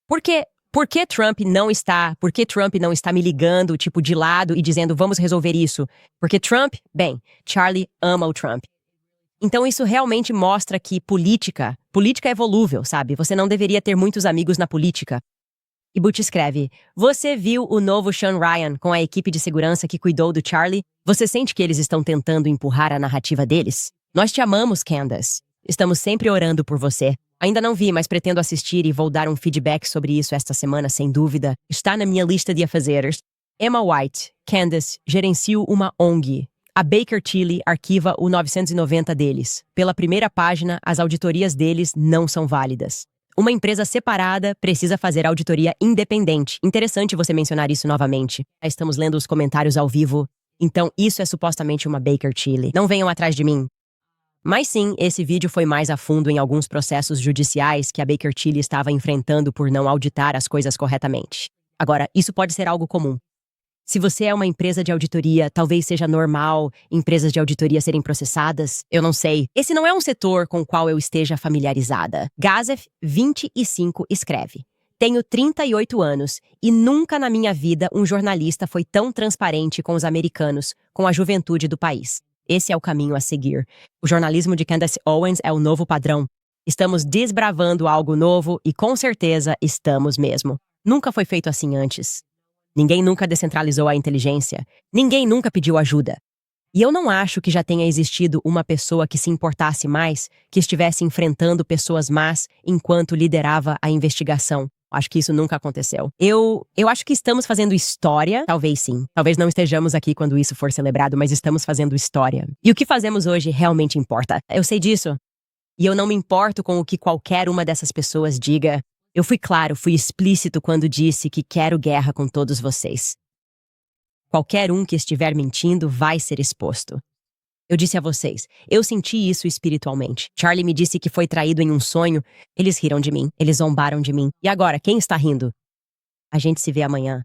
Por que Trump não está me ligando, tipo, de lado e dizendo, vamos resolver isso? Porque Trump, bem, Charlie ama o Trump. Então isso realmente mostra que política é volúvel, sabe? Você não deveria ter muitos amigos na política. E Butch escreve, você viu o novo Sean Ryan com a equipe de segurança que cuidou do Charlie? Você sente que eles estão tentando empurrar a narrativa deles? Nós te amamos, Candace. Estamos sempre orando por você. Ainda não vi, mas pretendo assistir e vou dar um feedback sobre isso esta semana, sem dúvida. Está na minha lista de afazeres. Emma White, Candace, gerencio uma ONG. A Baker Tilly arquiva o 990 deles. Pela primeira página, as auditorias deles não são válidas. Uma empresa separada precisa fazer auditoria independente. Interessante você mencionar isso novamente. Já estamos lendo os comentários ao vivo. Então, isso é supostamente uma Baker Tilly. Não venham atrás de mim. Mas sim, esse vídeo foi mais a fundo em alguns processos judiciais que a Baker Tilly estava enfrentando por não auditar as coisas corretamente. Agora, isso pode ser algo comum. Se você é uma empresa de auditoria, talvez seja normal empresas de auditoria serem processadas. Eu não sei. Esse não é um setor com o qual eu esteja familiarizada. Gazef, 25, escreve: Tenho 38 anos e nunca na minha vida um jornalista foi tão transparente com os americanos, com a juventude do país. Esse é o caminho a seguir. O jornalismo de Candace Owens é o novo padrão. Estamos desbravando algo novo e com certeza estamos mesmo. Nunca foi feito assim antes. Ninguém nunca descentralizou a inteligência. Ninguém nunca pediu ajuda. E eu não acho que já tenha existido uma pessoa que se importasse mais, que estivesse enfrentando pessoas más enquanto liderava a investigação. Acho que isso nunca aconteceu. Eu acho que estamos fazendo história. Talvez sim. Talvez não estejamos aqui quando isso for celebrado, mas estamos fazendo história. E o que fazemos hoje realmente importa. Eu sei disso. E eu não me importo com o que qualquer uma dessas pessoas diga. Eu fui claro, fui explícito quando disse que quero guerra com todos vocês. Qualquer um que estiver mentindo vai ser exposto. Eu disse a vocês, eu senti isso espiritualmente. Charlie me disse que foi traído em um sonho. Eles riram de mim, eles zombaram de mim. E agora, quem está rindo? A gente se vê amanhã.